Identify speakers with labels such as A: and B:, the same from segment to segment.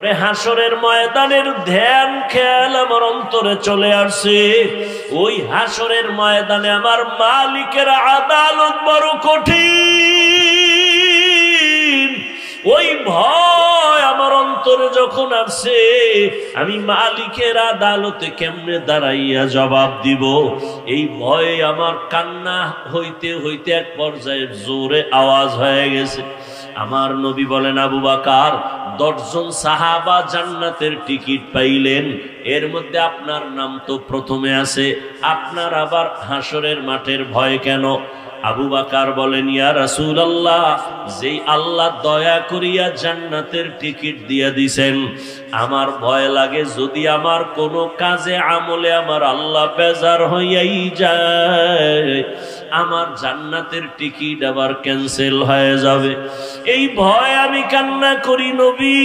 A: হাসরের ময়দানের ধ্যান খেয়াল আমার অন্তরে চলে আসছে। ওই হাসরের ময়দানে আমার মালিকের আদালত বড় কঠিন। ওই ভয় আমার অন্তরে যখন আসছে, আমি মালিকের আদালতে কেমনে দাঁড়াইয়া জবাব দিব, এই ভয়ে আমার কান্না হইতে হইতে এক পর্যায়ে জোরে আওয়াজ হয়ে গেছে। আমার নবী বলেন, আবু বকর 10 জন সাহাবা জান্নাতের টিকিট পাইলেন, এর মধ্যে আপনার নাম তো প্রথমে আছে, আপনার আবার হাসরের মাঠের ভয় কেন? আবু বকর বলেন, ইয়া রাসূলুল্লাহ, যেই আল্লাহ দয়া করিয়া জান্নাতের টিকিট দিয়া দিছেন, আমার ভয় লাগে যদি আমার কোনো কাজে আমলে আমার আল্লাহ বেজার হইয়াই যায়, আমার জান্নাতের টিকিট আবার ক্যান্সেল হয়ে যাবে। এই ভয় আমি কান্না করি নবী।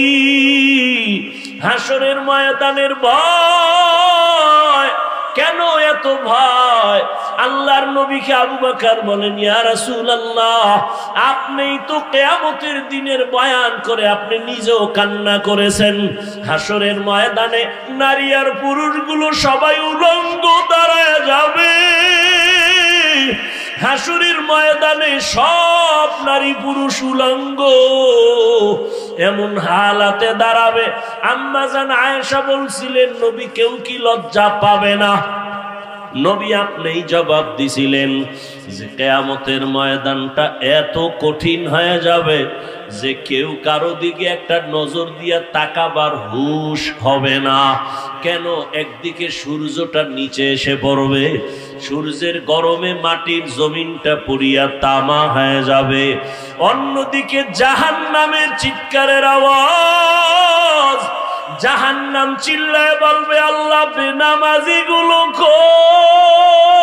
A: হাসরের ময়দানের ভয় কেন এত ভয়? আল্লাহর নবীকে আবু বকর বলেন, ইয়া রাসূলুল্লাহ, আপনিই তো কিয়ামতের দিনের বয়ান করে আপনি নিজেও কান্না করেছেন। হাসরের ময়দানে নারী আর পুরুষগুলো সবাই উলঙ্গ দাঁড়ায় যাবে। হাসরের ময়দানে সব নারী পুরুষ উলঙ্গ এমন হালাতে দাঁড়াবে। আম্মা জান আয়েশা বলছিলেন, নবী কেউ কি লজ্জা পাবে না? নবী আপনিই জবাব দিছিলেন যে কিয়ামতের ময়দানটা এত কঠিন হয়ে যাবে যে কেউ কারো দিকে একটা নজর দিয়া তাকাবার হুঁশ হবে না। কেন? একদিকে সূর্যটা নিচে এসে পড়বে, সূর্যের গরমে মাটির জমিনটা পুড়িয়া তামা হয়ে যাবে, অন্যদিকে জাহান্নামের চিৎকারের আওয়াজ, জাহান্নাম চিল্লায় বলবে, আল্লাহ বেনামাজি গুলো কই,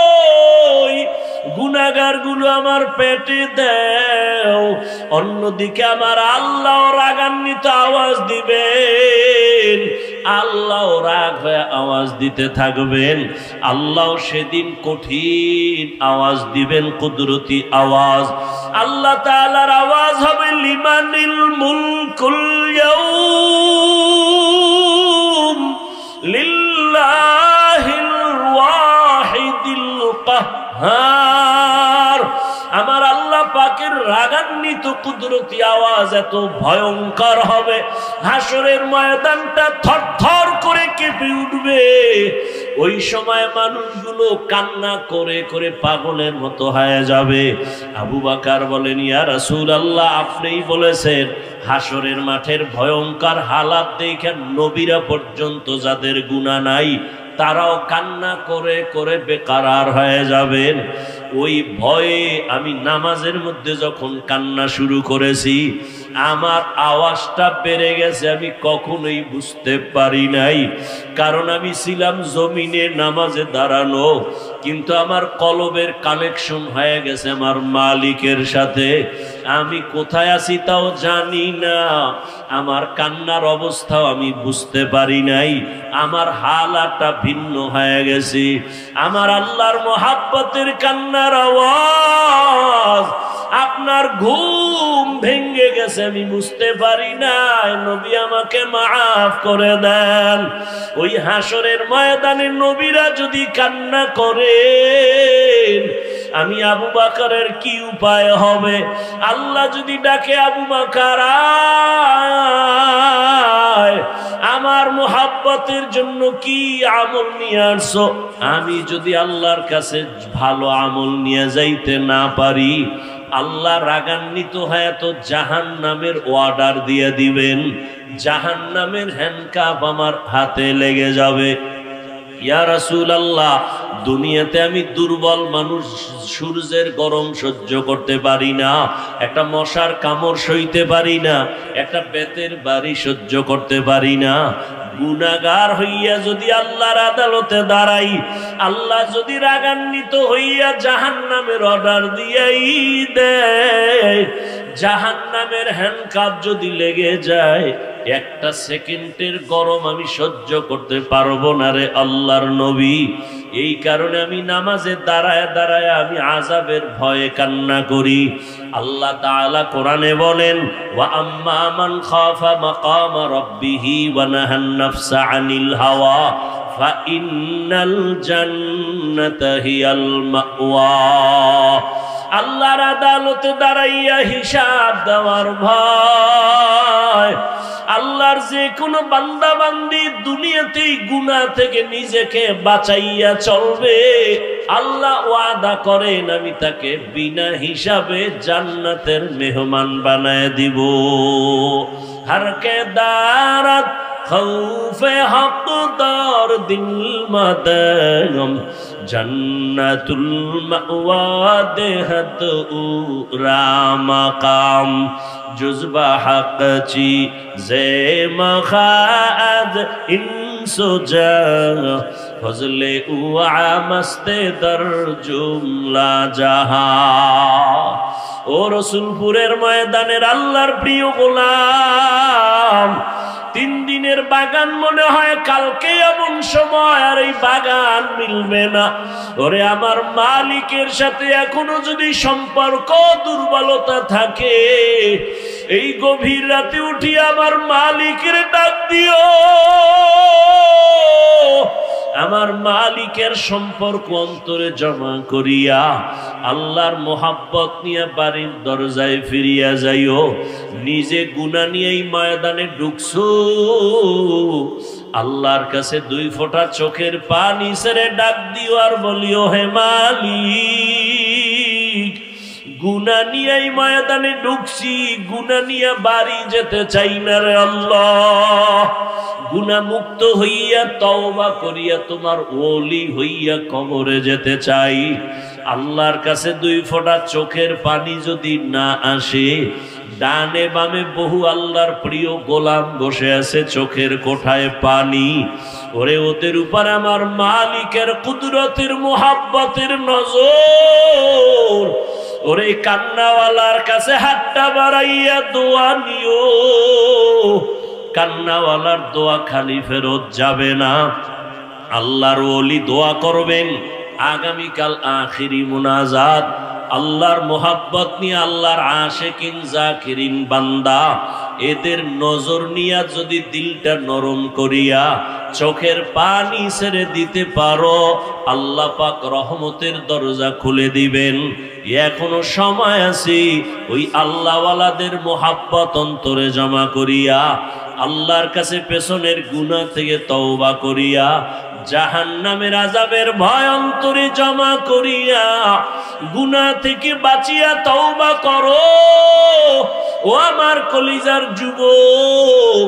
A: গুনাহগার গুলো আমার পেটে দাও। অন্যদিকে আমার আল্লাহ রাগান্বিত আওয়াজ দিবেন, আল্লাহ রাগ হয়ে আওয়াজ দিতে থাকবেন। আল্লাহ সেদিন কঠিন আওয়াজ দিবেন, কুদরতি আওয়াজ। আল্লাহ তাআলার আওয়াজ হবে, লিমানিল মুলকুল ইয়াউম লিল্লাহিল ওয়াহিদিল কাহ্হার। আমার আল্লাহ পাকের রাগান্বিত কুদরতি আওয়াজ এত ভয়ঙ্কর হবে, হাসরের ময়দানটা থরথর করে কেঁপে উঠবে। ওই সময় মানুষগুলো কান্না করে করে পাগলের মতো হয়ে যাবে। আবু বকর বলেন, ইয়া রাসূলুল্লাহ, আপনিই বলেছেন হাসরের মাঠের ভয়ঙ্কর হালাত দেখে নবীরা পর্যন্ত যাদের গুনাহ নাই তারাও কান্না করে করে বেকারার হয়ে যাবেন। ওই ভয়ে আমি নামাজের মধ্যে যখন কান্না শুরু করেছি, আমার আওয়াজটা বেড়ে গেছে, আমি কখনোই বুঝতে পারি নাই। কারণ আমি ছিলাম জমিনে নামাজে দাঁড়ানো, কিন্তু আমার কলবের কানেকশন হয়ে গেছে আমার মালিকের সাথে। আমি কোথায় আছি তাও জানি না, আমার কান্নার অবস্থাও আমি বুঝতে পারি নাই, আমার হালাতটা ভিন্ন হয়ে গেছে। আমার আল্লাহর মহাব্বতের কান্নার আওয়াজ, আপনার ঘুম ভেঙে গেছে, আমি বুঝতে পারি নাই। নবী আমাকে মাফ করে দেন। ওই হাসরের ময়দানে নবীরা যদি কান্না করেন, আমি আবু বকরের কি উপায় হবে? আল্লাহ যদি ডাকে, আবু বকর আয়, আমার মুহাব্বতের জন্য কি আমল নিয়ে আসছো? আমি যদি আল্লাহর কাছে ভালো আমল নিয়ে যাইতে না পারি, আল্লাহ রাগান্বিত হয়ে তো জাহান্নামের অর্ডার দিয়ে দিবেন, জাহান্নামের হ্যান্ডকাপ আমার হাতে লেগে যাবে। ইয়া রাসূলুল্লাহ, দুনিয়াতে আমি দুর্বল মানুষ, সূর্যের গরম সহ্য করতে পারি না, একটা মশার কামড় সইতে পারি না, একটা বেতের বাড়ি সহ্য করতে পারি না। গুনাহগার হইয়া যদি আল্লাহর আদালতে দাঁড়াই, আল্লাহ যদি রাগান্বিত হইয়া জাহান্নামের অর্ডার দিয়েই দেয়, জাহান্নামের হ্যান্ডকাপ যদি লেগে যায়, একটা সেকেন্ডের গরম আমি সহ্য করতে পারবো না রে আল্লাহর নবী। এই কারণে আমি নামাজে দাঁড়ায় দাঁড়ায় আমি আযাবের ভয়ে কান্না করি। আল্লাহ তাআলা কোরআনে বলেন, ওয়া আম্মা মান খাফা মাকামা রাব্বিহি ওয়া নাহান নাফসা আনিল হাওয়া ফাইন্নাল জান্নাতা হিয়াল মাওয়া। আল্লাহর আদালতে দাঁড়াইয়া হিসাব দেওয়ার ভয়। আল্লাহর যে কোনো বান্দা বান্দি দুনিয়াতেই গুনাহ থেকে নিজেকে বাঁচাইয়া চলবে, আল্লাহ ওয়াদা করেন আমি তাকে বিনা হিসাবে জান্নাতের মেহমান বানায় দিব। হারকে দারাত খৌফে হকদার দিল মাদাম জন্নাতুল মাওয়া দেহত উরা মাকাম জুজবা হক চি জে মখাদ ইনসুজা ফজলে উআ মস্তে দর জুমলা জাহা। ও রসুলপুরের ময়দানের আল্লাহর প্রিয় গোলাম, 3 দিনের বাগান মনে হয় কালকে এমন সময় আর এই বাগান মিলবে না। ওরে আমার মালিকের সাথে এখনো যদি সম্পর্ক দুর্বলতা থাকে, এই গভীর রাতে উঠি আমার মালিকের ডাক দিও। আমার মালিকের সম্পর্ক অন্তরে জমা করিয়া আল্লাহর মোহাব্বত নিয়ে বাড়ির দরজায় ফিরিয়া যাইও। নিজে গুনাহ নিয়ে এই ময়দানে ঢুকছো, আল্লাহর কাছে 2 ফোঁটা চোখের পানি ছেড়ে ডাক দিও আর বলিও, হে মালিক, গুনাহ নিয়ে এই ময়দানে ঢুকছি, গুনাহ নিয়ে বাড়ি যেতে চাই না রে আল্লাহ। গুনাহ মুক্ত হইয়া তওবা করিয়া তোমার ওলি হইয়া কবরে যেতে চাই। আল্লাহর কাছে 2 ফোঁটা চোখের পানি যদি না আসে, ডানে বামে বহু আল্লাহর প্রিয় গোলাম বসে আছে চোখের কোঠায় পানি। ওরে ওদের উপর আমার মালিকের কুদরতের মুহাব্বতের নজর। ওরে কান্নাওয়ালার কাছে হাতটা বাড়াইয়া দোয়া নিও। কান্নাওয়ালার দোয়া খালি ফেরত যাবে না। আল্লাহর ওলি দোয়া করবেন, আগামীকাল আখিরি মুনাজাত। আল্লাহর মোহাব্বত নিয়ে আল্লাহর আশিকিন জাকিরিন বান্দা, এদের নজর নিয়া যদি দিলটা নরম করিয়া চোখের পানি ছেড়ে দিতে পারো, আল্লাহ পাক রহমতের দরজা খুলে দিবেন। এখনো সময় আছে। ওই আল্লাহওয়ালাদের মোহাব্বত অন্তরে জমা করিয়া আল্লাহর কাছে পেছনের গুনাহ থেকে তওবা করিয়া জাহান্নামের আযাবের ভয় অন্তরে জমা করিয়া গুনাহ থেকে বাঁচিয়া তওবা করো। ও আমার কলিজার যুবক,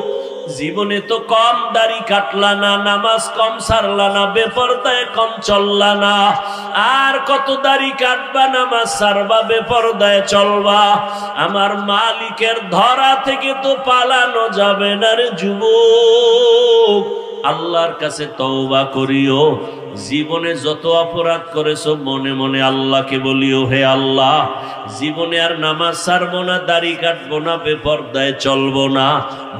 A: জীবনে তো কম দাড়ি কাটলা না, নামাজ কম সারলা না, বেপরদায় কম চললা না, আর কত দাড়ি কাটবা, নামাজ সারবা, বেপরদায় চলবা। আমার মালিকের ধরা থেকে তো পালানো যাবে না রে যুবক। আল্লাহর কাছে তওবা করিও। জীবনে যত অপরাধ করেছো মনে মনে আল্লাহকে বলিও, হে আল্লাহ, জীবনে আর নামাজ ছাড়বো না, দাড়ি কাটবো না, বেপরদায় চলবো না।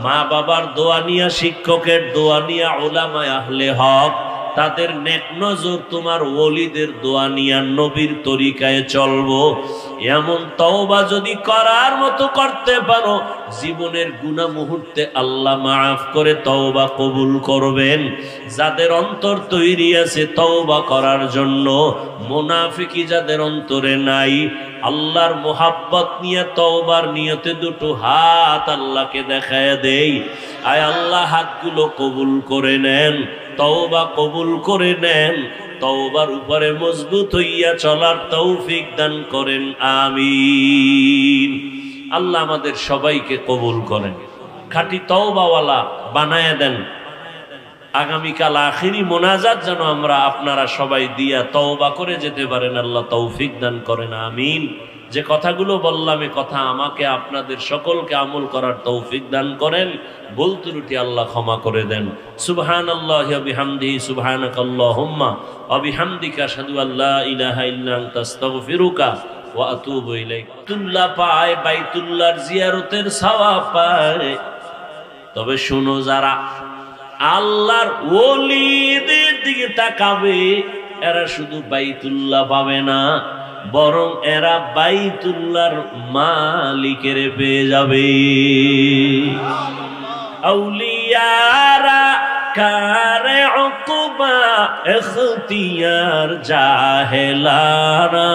A: মা বাবার দোয়া নিয়া, শিক্ষকের দোয়া নিয়া, উলামায়ে আহলে হক তাদের নেক নজর, তোমার ওলিদের দোয়া নিয়া নবীর তরিকায় চলবো। এমন তওবা যদি করার মতো করতে পারো, জীবনের গুনাহ মুহূর্তে আল্লাহ মাফ করে তওবা কবুল করবেন। যাদের অন্তর তৈরি আছে তওবা করার জন্য, মুনাফিকি যাদের অন্তরে নাই, আল্লাহর মোহাব্বত নিয়ে তওবার নিয়তে 2 হাত আল্লাহকে দেখায় দেই। আয় আল্লাহ, হাতগুলো কবুল করে নেন, তওবা কবুল করে নেন, তওবার উপরে মজবুত হইয়া চলার তৌফিক দান করেন, আমিন। আল্লাহ আমাদের সবাইকে কবুল করেন, খাঁটি তওবাওয়ালা বানায় দেন। আগামীকাল আখিরি মোনাজাত যেন আমরা আপনারা সবাই দিয়া তওবা করে যেতে পারেন, আল্লাহ তৌফিক দান করেন, আমিন। যে কথাগুলো বললাম, এ কথা আমাকে আপনাদের সকলকে আমল করার তৌফিক দান করেন। ভুল ত্রুটি আল্লাহ ক্ষমা করে দেন। সুবহানাল্লাহি ওয়া বিহামদিহি, সুবহানাকাল্লাহুম্মা ওয়া বিহামদিকা, আশহাদু আল্লা ইলাহা ইল্লা আনতা, আস্তাগফিরুকা ওয়া আতুবু ইলাইক। বাইতুল্লাহ পায়, বাইতুল্লাহর জিয়ারতের সওয়াব পায়। তবে শুনো, যারা আল্লাহর ওলিদের দিকে তাকাবে, এরা শুধু বাইতুল্লাহ পাবে না, বরং এরা বাইতুল্লাহর মালিকের পেয়ে যাবে। আউলিয়ারা কারে উকুবা ইখতিয়ার জাহেলারা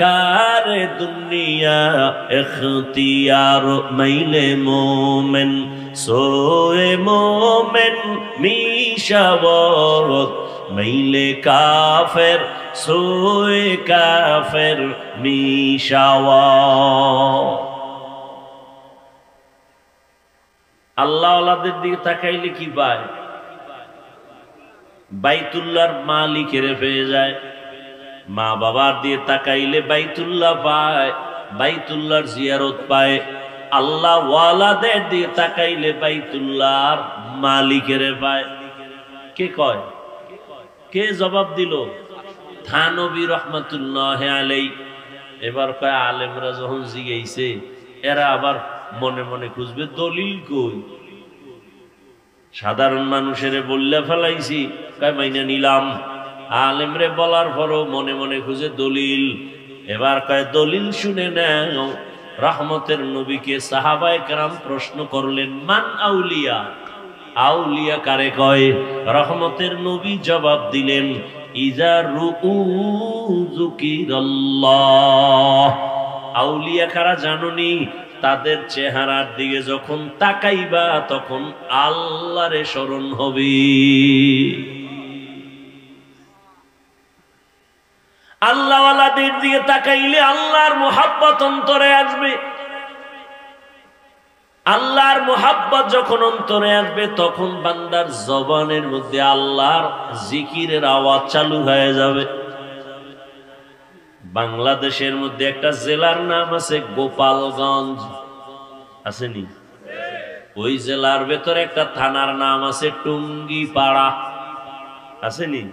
A: কারে দুনিয়া ইখতিয়ার মাইলে মোমেন সোয়ে মোমেন মিশাওয়াত মাইলে কাফের সোয়ে কাফের মিশাওয়াত। আল্লাহ ওয়ালাদের দিকে তাকাইলে কি পায়? বাইতুল্লাহর মালিকের পেয়ে যায়। মা বাবার দিয়ে তাকাইলে বাইতুল্লাহ পায়, বাইতুল্লাহর জিয়ারত পায়। আল্লাহ ওয়ালাদের দিয়ে তাকাইলে বাইতুল্লাহর মালিকের পায়। কে কয়? কে জবাব দিল? থানবী রহমাতুল্লাহ আলাইহি। এবার কয় আলেমরা যখন জিগাইছে, এরা আবার মনে মনে খুঁজবে দলিল কই। সাধারণ মানুষের বললে ফেলাইছি, কয় মাইনা নিলাম। আলেমরে বলার পরও মনে মনে খুঁজে দলিল। এবার কয় দলিল শুনে নাও। রহমতের নবীকে সাহাবায়ে কেরাম প্রশ্ন করলেন, মান আউলিয়া? আউলিয়া কারে কয়? রহমতের নবী জবাব দিলেন, ইজা রুউ যুকিরাল্লাহ। আউলিয়া কারা জানোনি? তাদের চেহারার দিকে যখন তাকাইবা তখন আল্লাহরে স্মরণ হবে। আল্লাহ ওয়ালাদের দিকে তাকাইলে আল্লাহর মুহাব্বত অন্তরে আসবে। আল্লাহর মুহাব্বত যখন অন্তরে আসবে তখন বান্দার জবানের মধ্যে আল্লাহর জিকিরের আওয়াজ চালু হয়ে যাবে। বাংলাদেশের মধ্যে একটা জেলার নাম আছে গোপালগঞ্জ, আসেনি? ওই জেলার ভেতরে একটা থানার নাম আছে টুঙ্গিপাড়া, আসেনি?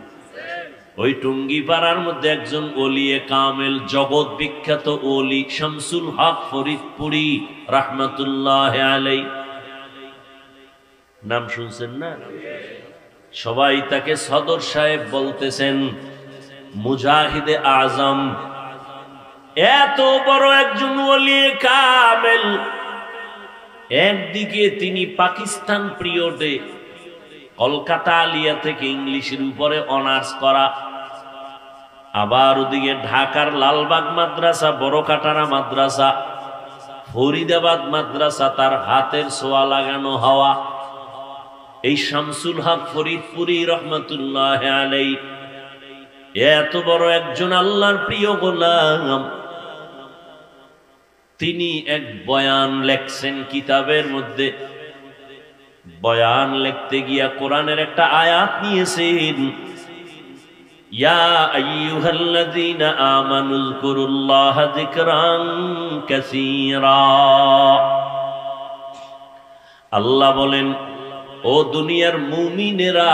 A: ওই টুঙ্গিপাড়ার মধ্যে একজন ওলিয়ে কামেল, জগৎ বিখ্যাত ওলি শামসুল হক ফরিদপুরি রাহমাতুল্লাহ আলাইহি। নাম শুনছেন না? সবাই তাকে সদর সাহেব বলতেছেন, মুজাহিদে আজম। এত বড় একজন ওলিয়ে কামেল। একদিকে তিনি পাকিস্তান পিরিয়ডে কলকাতা আলিয়া থেকে ইংলিশের উপরে অনার্স করা, আবার ওদিকে ঢাকার লালবাগ মাদ্রাসা, বড়কাটারা মাদ্রাসা, ফরিদাবাদ মাদ্রাসা তার হাতের ছোঁয়া লাগানো হওয়া। এই শামসুল হক ফরিদপুরি রহমাতুল্লাহ আলাইহি এত বড় একজন আল্লাহর প্রিয় গোলাম। তিনি এক বয়ান লেখছেন কিতাবের মধ্যে। বয়ান লিখতে গিয়া কোরআনের একটা আয়াত নিয়েছেন, ইয়া আইয়ুহাল্লাযীনা আমানু যকুরুল্লাহা যিকরান কাসীরা। আল্লাহ বলেন, ও দুনিয়ার মুমিনেরা,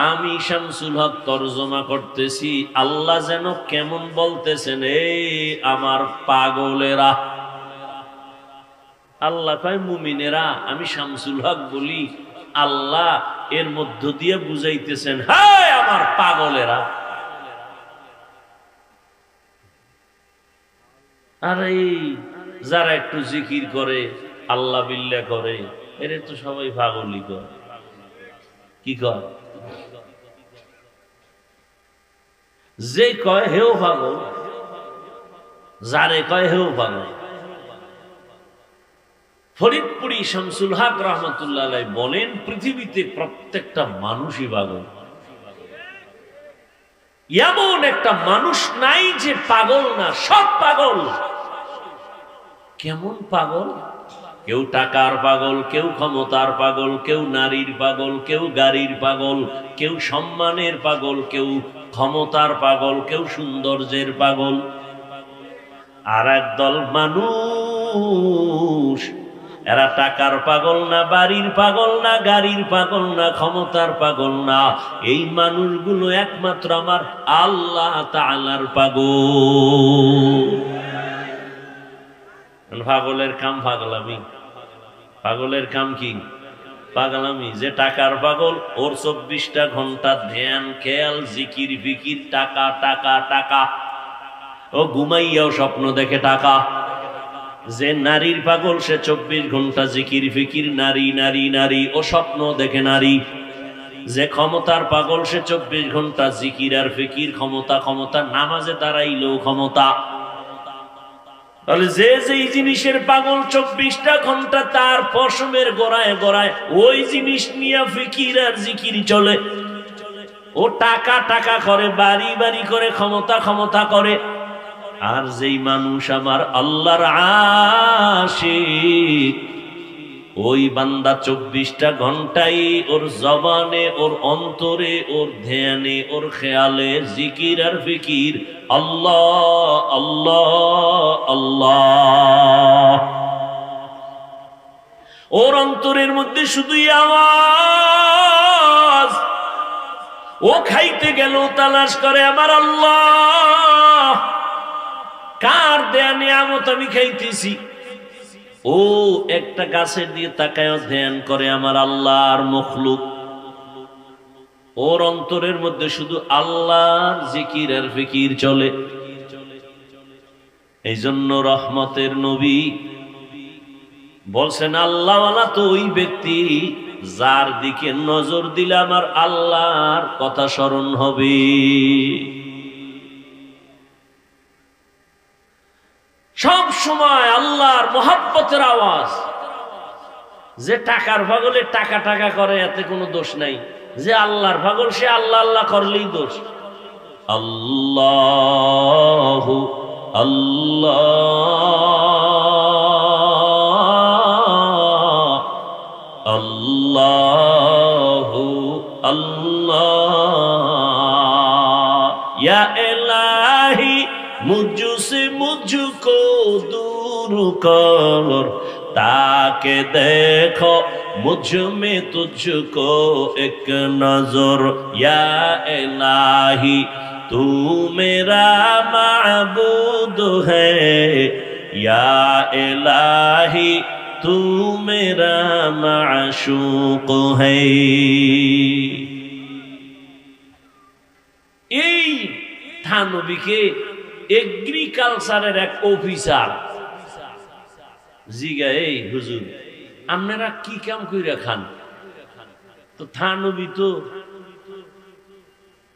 A: আমি শামসুল হক তরজমা করতেছি। আল্লাহ যেন কেমন বলতেছেন, এই আমার পাগলেরা। আল্লাহ কয় মুমিনেরা, আমি শামসুল হক বলি, আল্লাহ এর মধ্য দিয়ে বুঝাইতেছেন, হায় আমার পাগলেরা। আরে যারা একটু জিকির করে, আল্লাহ বিল্লাহ করে, এরা তো সবাই পাগলই করে। কি কয়? যে কয় হেও পাগল, যারে কয় হেও পাগল। ফরিদপুরি শামসুল হক রহমাতুল্লাহ আলাইহি বলেন, পৃথিবীতে প্রত্যেকটা মানুষই পাগল। এমন একটা মানুষ নাই যে পাগল না, সব পাগল। কেমন পাগল? কেউ টাকার পাগল, কেউ ক্ষমতার পাগল, কেউ নারীর পাগল, কেউ গাড়ির পাগল, কেউ সম্মানের পাগল, কেউ ক্ষমতার পাগল, কেউ সৌন্দর্যের পাগল। আর একদল মানুষ, এরা টাকার পাগল না, বাড়ির পাগল না, গাড়ির পাগল না, ক্ষমতার পাগল না। এই মানুষগুলো একমাত্র আমার আল্লাহ তাআলার পাগল। পাগলের কাম পাগলামি। পাগলের কাম কি? পাগলামি। যে টাকার পাগল, ওর 24টা ঘন্টা ধ্যান, খেয়াল, জিকির ফিকির, টাকা টাকা টাকা। ও ঘুমাইয়াও স্বপ্ন দেখে টাকা। যে নারীর পাগল, সে 24 ঘন্টা জিকির ফিকির, নারী নারী নারী, ও স্বপ্ন দেখে নারী। যে ক্ষমতার পাগল, সে 24 ঘন্টা জিকির আর ফিকির, ক্ষমতা ক্ষমতা, নামাজে দাঁড়াইলেও ক্ষমতা। তাহলে যে যেই জিনিসের পাগল 24টা ঘন্টা তার পশমের গোড়ায় গোড়ায় ওই জিনিস নিয়ে ফিকির আর জিকির চলে। ও টাকা টাকা করে, বাড়ি বাড়ি করে, ক্ষমতা ক্ষমতা করে। আর যেই মানুষ আমার আল্লাহর আশিক, ওই বান্দা 24টা ঘন্টাই ওর জবানে, ওর অন্তরে, ওর ধ্যানে, ওর খেয়ালে জিকির আর ফিকির, আল্লাহ আল্লাহ আল্লাহ। ওর অন্তরের মধ্যে শুধুই আওয়াজ। ও খাইতে গেল তালাশ করে আমার আল্লাহ কার দেয়া নিয়ামত আমি খাইতেছি। ও একটা গাছের দিয়ে তাকায় ধ্যান করে আমার আল্লাহর মখলুক। ওর অন্তরের মধ্যে শুধু আল্লাহর জিকির আর ফিকির চলে। এই জন্য রহমতের নবী বলছেন, আল্লাহওয়ালা তো ওই ব্যক্তি যার দিকে নজর দিলে আমার আল্লাহর কথা স্মরণ হবে। সব সময় আল্লাহর মহব্বতের আওয়াজ। যে টাকার পাগলে টাকা টাকা করে, এতে কোনো দোষ নাই। যে আল্লাহর পাগল, সে আল্লাহ আল্লাহ করলেই দোষ। আল্লাহ আল্লাহ আল্লাহ আল্লাহ, ইয়া ইলাহি मुझसे मुझको दूर कर, ताके देखो मुझ में तुझको एक नजर, या इलाही तू मेरा माबूद है, या इलाही तू मेरा माशूक है। এই থানবীকে এগ্রিকালচারের এক অফিসার জিগা, এই হুজুর আপনারা কি কাম কইরা খান? তো থানবী তো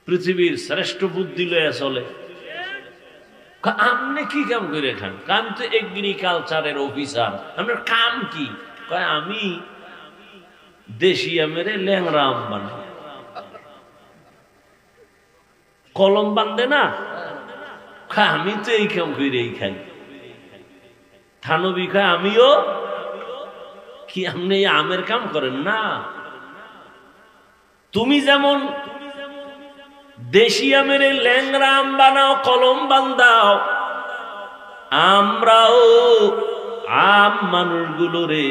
A: পৃথিবীর শ্রেষ্ঠ বুদ্ধি লয়ে চলে। আপনি কি কাম কইরা খান? আমি তো এগ্রিকালচারের অফিসার। আপনার কাম কি? কয় আমি দেশি আমেরে ল্যাংরা আম বানাই। কলম বান্ধে না, আমি তো এই কাম করে খাই। থানবী খায় আমিও কি? আপনি আমের কাম করেন না? তুমি যেমন দেশি আমের ল্যাংরা আম বানাও, কলম বান্ধাও, আমরাও আম মানুষগুলোরে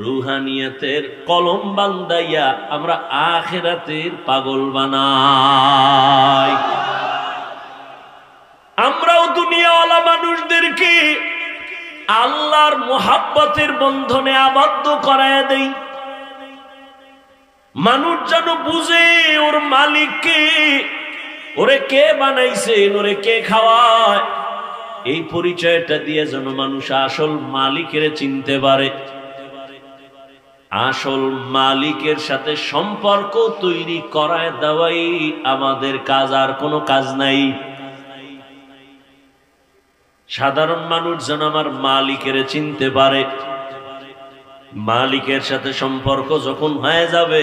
A: রুহানিয়াতের কলম বান্ধাইয়া আমরা আখিরাতের পাগল বানাই। আমরাও দুনিয়াওয়ালা মানুষদেরকে আল্লাহর মুহাব্বতের বন্ধনে আবদ্ধ করায় দেই। মানুষ যেন বুঝে ওর মালিককে, ওরে কে বানাইছেন, ওরে কে খাওয়ায়, এই পরিচয়টা দিয়ে যেন মানুষ আসল মালিকের চিনতে পারে। আসল মালিকের সাথে সম্পর্ক তৈরি করায় দেওয়াই আমাদের কাজ, আর কোনো কাজ নাই। সাধারণ মানুষ যেন আমার মালিকের চিনতে পারে। মালিকের সাথে সম্পর্ক যখন হয়ে যাবে,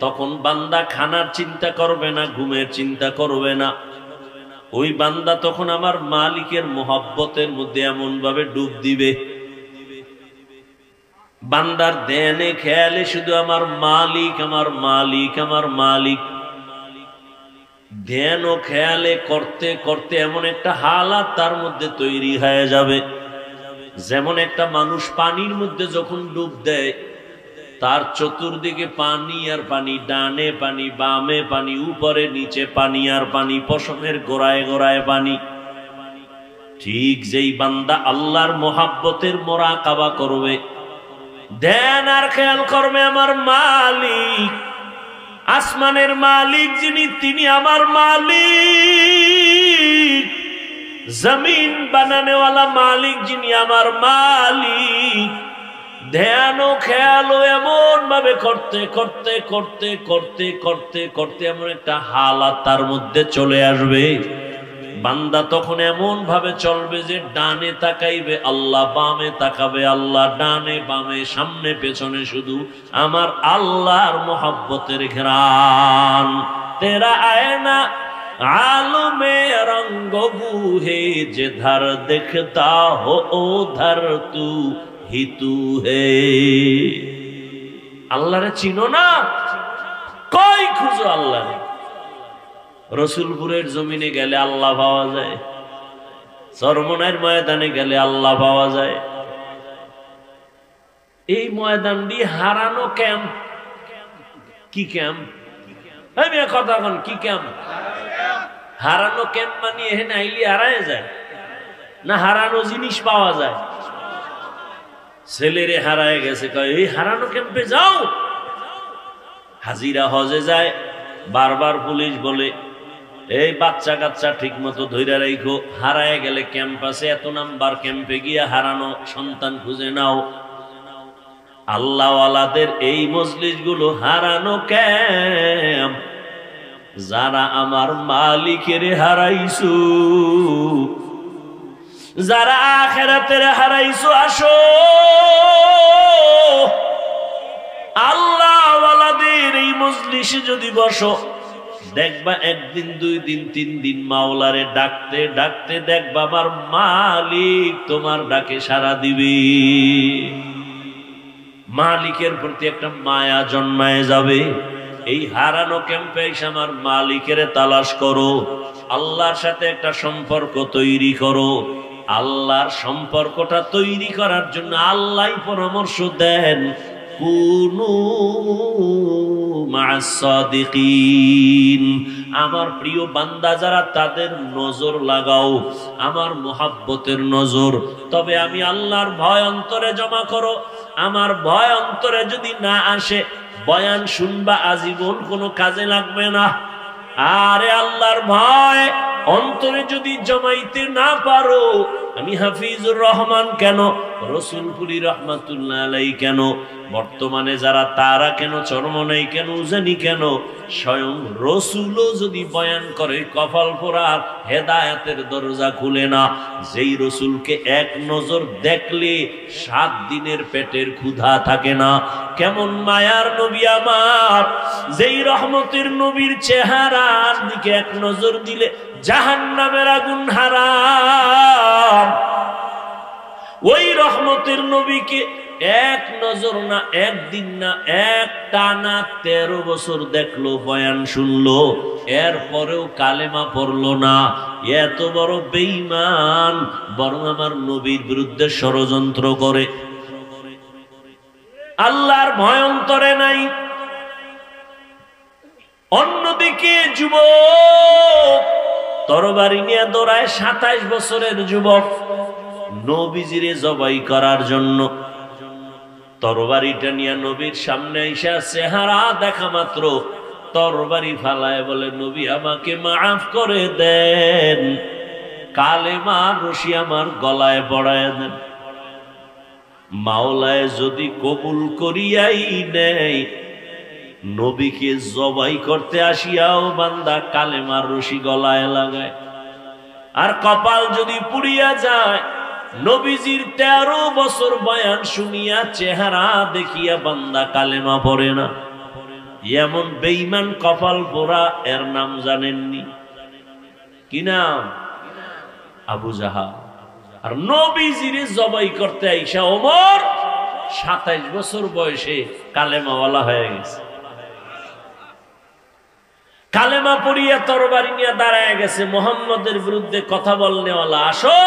A: তখন বান্দা খানার চিন্তা করবে না, ঘুমের চিন্তা করবে না। ওই বান্দা তখন আমার মালিকের মোহব্বতের মধ্যে এমন ভাবে ডুব দিবে, বান্দার ধ্যানে খেয়ালে শুধু আমার মালিক আমার মালিক আমার মালিক। ধ্যান ও খেয়ালে করতে করতে এমন একটা হালাত তার মধ্যে তৈরি হয়ে যাবে, যেমন একটা মানুষ পানির মধ্যে যখন ডুব দেয়, তার চতুর্দিকে পানি আর পানি, ডানে পানি, বামে পানি, উপরে নিচে পানি আর পানি, পশমের গোড়ায় গোড়ায় পানি। ঠিক যেই বান্দা আল্লাহর মোহাব্বতের মোরাকাবা করবে, ধ্যান আর খেয়াল করবে আমার মালিক, আসমানের মালিক যিনি তিনি আমার মালিক, জমিন বানানেওয়ালা মালিক যিনি আমার মালিক। ধ্যান ও খেয়াল এমন ভাবে করতে করতে করতে করতে করতে করতে এমন একটা হালাত তার মধ্যে চলে আসবে, বান্দা তখন এমন ভাবে চলবে যে ডানে তাকাইবে আল্লাহ, বামে তাকাবে আল্লাহ, ডানে বামে সামনে পেছনে শুধু আমার আল্লাহর মোহাব্বতের ঘ্রাণ। তেরা আয়না आलमे रंग बूहे जिधर दिखता हो उधर तू ही तू है। अल्लाह रे चिनो ना, कोई खुजो अल्लाह रे। रसूलपुरेर जमीने गेले अल्लाह पावा जाए, सरमनार मयदाने गेले अल्लाह पावा जाए। এই ময়দানটি হারানো ক্যাম্প। কি ক্যাম্প? আমি কথা কোন কি ক্যাম্প? হারানো ক্যাম্প মানে এখানে আইলি হারায় যায় না, হারানো জিনিস পাওয়া যায়। ছেলেরে হারায় গেছে, কয় এই হারানো ক্যাম্পে যাও। হাজিরা হজে যায়, বারবার পুলিশ বলে এই বাচ্চা কাচ্চা ঠিক মতো ধৈর্য রাখো, হারায় গেলে ক্যাম্প আছে, এত নাম্বার ক্যাম্পে গিয়ে হারানো সন্তান খুঁজে নাও। আল্লাহওয়ালাদের এই মজলিসগুলো হারানো ক্যাম্প। যারা আমার মালিকের হারাইছো, যারা আখিরাতের হারাইছো, আসো আল্লাহওয়ালাদের এই মজলিসে যদি বসো, দেখবা একদিন দুই দিন তিন দিন মাওলারে ডাকতে ডাকতে দেখবা আমার মালিক তোমার ডাকে সাড়া দিবে। মালিকের প্রতি একটা মায়া জন্মায় যাবে। এই হারানো ক্যাম্পে এসে আমার মালিকের তালাশ করো, আল্লাহর সাথে একটা সম্পর্ক তৈরি করো। আল্লাহর সম্পর্কটা তৈরি করার জন্য আল্লাহই পরামর্শ দেন, কুনু মা'আস সাদিকিন। আমার প্রিয় বান্দা যারা, তাদের নজর লাগাও আমার মুহাব্বতের নজর। তবে আমি আল্লাহর ভয় অন্তরে জমা করো। আমার ভয় অন্তরে যদি না আসে, বয়ান শুনবা আজীবন কোনো কাজে লাগবে না। আরে আল্লাহর ভয় অন্তরে যদি জমাইতে না পারো, আমি হাফিজুর রহমান কেন, রসুলপুরি রহমাতুল্লাহ আলাইহি কেন, বর্তমানে যারা তারা কেন, চরমনাই কেন, উজানি কেন, স্বয়ং রসুলও যদি বয়ান করে কপাল পোড়ার হেদায়েতের দরজা খুলে না। যেই রসুলকে এক নজর দেখলে 7 দিনের পেটের ক্ষুধা থাকে না। কেমন মায়ার নবী আমার, যেই রহমতের নবীর চেহারার দিকে এক নজর দিলে জাহান্নামের আগুন হারাম। ওই রহমতের নবীকে এক নজর না, একদিন না, এক টানা 13 বছর দেখলো, বয়ান শুনলো, এরপরেও কালেমা পড়লো না। এত বড় বেঈমান, বরং আমার নবীর বিরুদ্ধে ষড়যন্ত্র করে। আল্লাহর ভয় অন্তরে নাই। অন্যদিকে যুবক তরবারি নিয়ে দৌড়ায়, 27 বছরের যুবক নবীজিরে জবাই করার জন্য। তরবারিটা নিয়ে নবীর সামনে আইসা চেহারা দেখা মাত্র তরবারি ফালায় বলে, নবী আমাকে মাফ করে দেন, কালেমার রশি আমার গলায় পড়ায় দেন। মাওলায় যদি কবুল করিয়াই নেয়, নবীকে জবাই করতে আসিয়াও বান্দা কালেমার রশি গলায় লাগায়। আর কপাল যদি পুড়িয়া যায়, নবীজির 13 বছর বয়ান শুনিয়া চেহারা দেখিয়া বান্দা কালেমা পড়ে না। এমন বেঈমান কপাল পোড়া, এর নাম জানেননি? কি নাম? আবু জাহাল। আর নবীজিরে জবাই করতে আইসা ওমর 27 বছর বয়সে কালেমাওয়ালা হয়ে গেছে। কালেমা পড়িয়া তরবারি নিয়ে দাঁড়ায় গেছে, মুহাম্মদের বিরুদ্ধে কথা বলনেওয়ালা। আসো,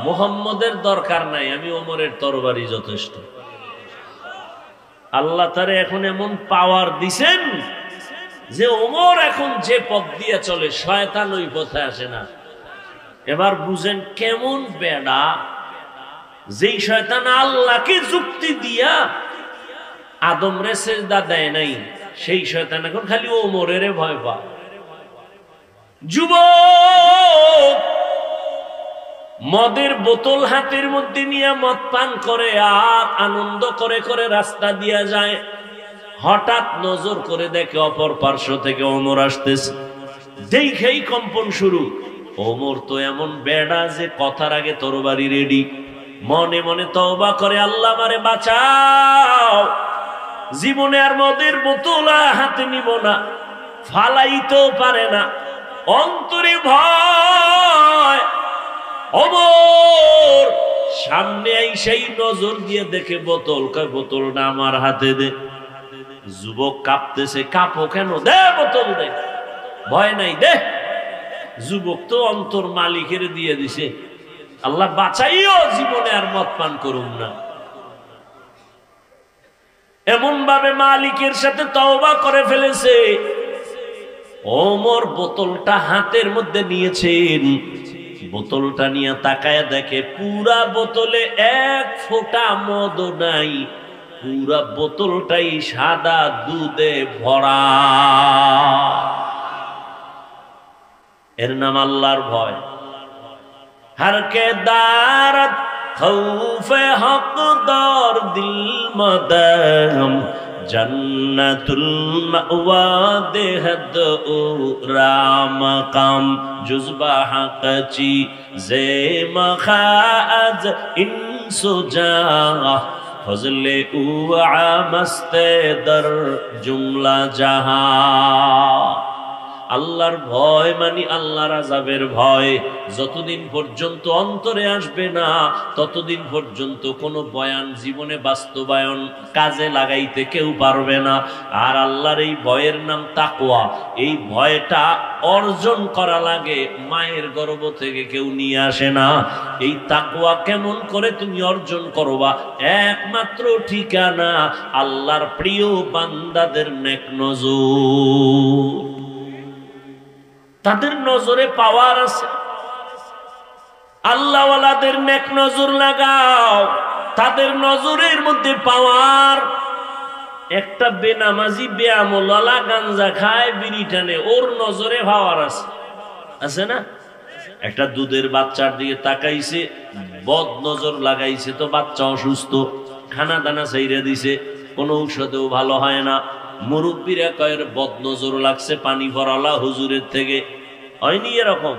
A: মুহাম্মদের দরকার নাই, আমি ওমরের তরবারি যথেষ্ট। আল্লাহ তারে এখন এমন পাওয়ার দিছেন যে ওমর এখন যে পথ দিয়ে চলে, শয়তান ওই পথে আসে না। এবার বুঝেন কেমন বেড়া, যেই শয়তান আল্লাহকে যুক্তি দিয়া আদম রে সেজদা দেয় নাই, সেই শয়তান এখন খালি ওমরের ভয় পায়। যুবক মদের বোতল হাতের মধ্যে নিয়ে মদ পান করে আর আনন্দ করে করে রাস্তা দিয়া যায়। হঠাৎ নজর করে দেখে অপর পার্শ্ব থেকে ওমর আসতেছে, দেখেই কম্পন শুরু। ওমর তো এমন বেড়া যে কথার আগে তরবারি রেডি। মনে মনে তওবা করে, আল্লাহ আমারে বাঁচাও, জীবনে আর মদের বোতল হাতে নিব না, ফালাইতেও পারে না, অন্তরে ভয়। ওমর সামনে আইসাই নজর দিয়ে দেখে বোতল, কয় বোতলটা আমার হাতে দে। যুবক কাঁপতেছে, কাঁপো কেন, দে বোতল দে, ভয় নাই দে। যুবক তো অন্তর মালিকের দিয়ে দিছে, আল্লাহ বাঁচাইও, জীবনে আর মদ পান করুম না। এমন ভাবে মালিকের সাথে তওবা করে ফেলেছে। ওমর বোতলটা হাতের মধ্যে নিয়েছেন, বোতলটা নিয়ে তাকায় দেখে পুরা বোতলে এক ফোঁটা মদ নাই, পুরা বোতলটাই সাদা দুধে ভরা। এর নাম আল্লাহর ভয়। হরকে দারত খৌফে হকদার দিল মদম, জন্নতুল মাওয়া দেহদ ও রাম কাম, জুজবা হকচি জে মখাজ ইনসুজা, ফজলে উআ মস্তে দর জুমলা জাহা। আল্লাহর ভয় মানে আল্লাহর আযাবের ভয়। যতদিন পর্যন্ত অন্তরে আসবে না, ততদিন পর্যন্ত কোনো বয়ান জীবনে বাস্তবায়ন কাজে লাগাইতে কেউ পারবে না। আর আল্লাহর এই ভয়ের নাম তাকওয়া। এই ভয়টা অর্জন করা লাগে, মায়ের গর্ভ থেকে কেউ নিয়ে আসে না। এই তাকওয়া কেমন করে তুমি অর্জন করবা? একমাত্র ঠিকানা আল্লাহর প্রিয় বান্দাদের নেক নজর। তাদের নজরে পাওয়ার আছে। আল্লাহওয়ালাদের নেক নজর লাগাও, তাদের নজরের মধ্যে পাওয়ার। একটা বেনামাজি বেআমলওয়ালা গাঞ্জা খায়, বিড়ি টানে, ওর নজরে পাওয়ার আছে, আছে না? একটা দুধের বাচ্চার দিকে তাকাইছে, বদ নজর লাগাইছে, তো বাচ্চা অসুস্থ, খানা দানা চাইরা দিছে, কোনো ঔষধেও ভালো হয় না। মুরব্বীরা কয়ের বদ নজর লাগছে পানি ভরালা হুজুরের থেকে। হয়নি এরকম?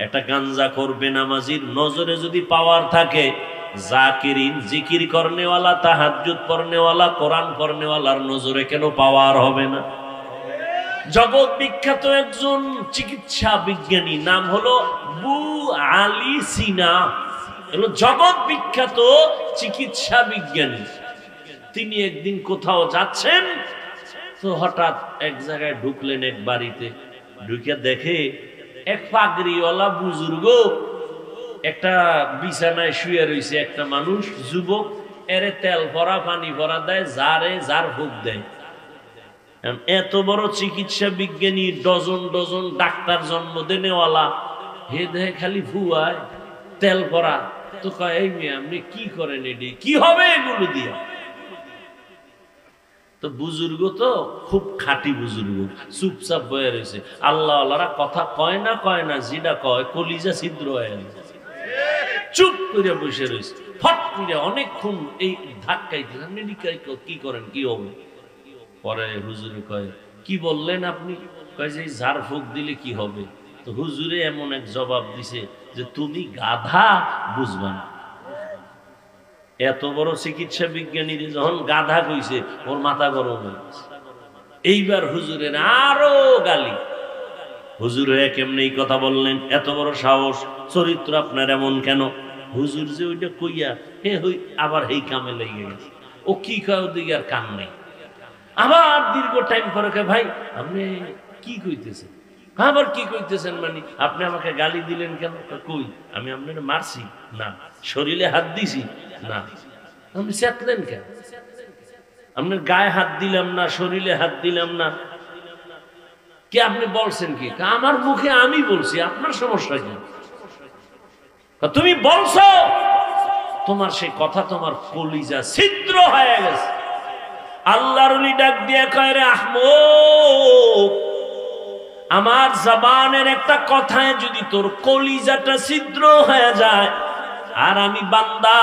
A: একটা গাঞ্জা করবে নামাজির নজরে যদি পাওয়ার থাকে, জাকিরিন জিকির করনেওয়ালা, তাহাজ্জুদ পড়নেওয়ালা, কোরআন পড়নেওয়ালার নজরে কেন পাওয়ার হবে না? জগৎ বিখ্যাত একজন চিকিৎসা বিজ্ঞানী, নাম হলো বু আলী সিনা, হলো জগৎ বিখ্যাত চিকিৎসা বিজ্ঞানী। তিনি একদিন কোথাও যাচ্ছেন, তো হঠাৎ এক জায়গায় ঢুকলেন, এক বাড়িতে ঢুকে দেখে এক পাগড়িওয়ালা বুজুর্গ একটা বিছানায় শুয়ে রয়েছে। একটা মানুষ যুবক, এরে তেল ভরা পানি ভরা দেয়, যার ভোগ দেয়। এত বড় চিকিৎসা বিজ্ঞানী, ডজন ডজন ডাক্তার জন্মদিনেওয়ালা, হে দেহে খালি ভুয়ায় তেল ভরা। তো কয়, এই মেয়ে আপনি কি করেন, এটি কি হবে এগুলো দিয়া? তো বুজুর্গ তো খুব খাঁটি বুজুর্গ, চুপচাপ বয়ে রয়েছে। আল্লাহ আল্লাহরা কথা কয় না, যেটা কয় কলিজা ছিদ্র হয়ে গেছে, চুপ করে বসে রয়েছে। ফট করে অনেকক্ষণ এই ধাক্কাইতে, কি করেন, কি হবে? পরে হুজুরে কয়, কি বললেন আপনি? কয় যে ঝাড় ফুঁক দিলে কি হবে? তো হুজুরে এমন এক জবাব দিছে যে তুমি গাধা, বুঝবা না। এত বড় চিকিৎসা বিজ্ঞানী যখন গাধা কইছে, ওর মাথা গরম হয়ে গেছে। এইবার হুজুরের আরো গালি। হুজুর হয়ে কেমনে এই কথা বললেন? এত বড় সাহস, চরিত্র আপনার এমন কেন? হুজুর যে ওইটা কইয়া আবার এই কামে লেগে গেছে। ও কি কয়, ওদিকে আর কাম নেই। আবার দীর্ঘ টাইম পরে কয়, ভাই আপনি কি কইতেছেন? আবার কি কইতেছেন মানে? আপনি আমাকে গালি দিলেন কেন? কই আমি আপনার মারছি না, শরীরে হাত দিছি না। আপনি চেতলেন কেন? আপনার গায়ে হাত দিলাম না, শরীরে হাত দিলাম না, কে আপনি বলছেন কি? আমার মুখে আমি বলছি, আপনার সমস্যা কি? তুমি বলছো, তোমার সেই কথা তোমার কলিজা ছিদ্র হয়ে গেছে। আল্লাহর ওলি ডাক দিয়ে কয়, রে আহমদ, আমার জবানের একটা কথায় যদি তোর কলিজাটা ছিদ্র হয়ে যায়, আর আমি বান্দা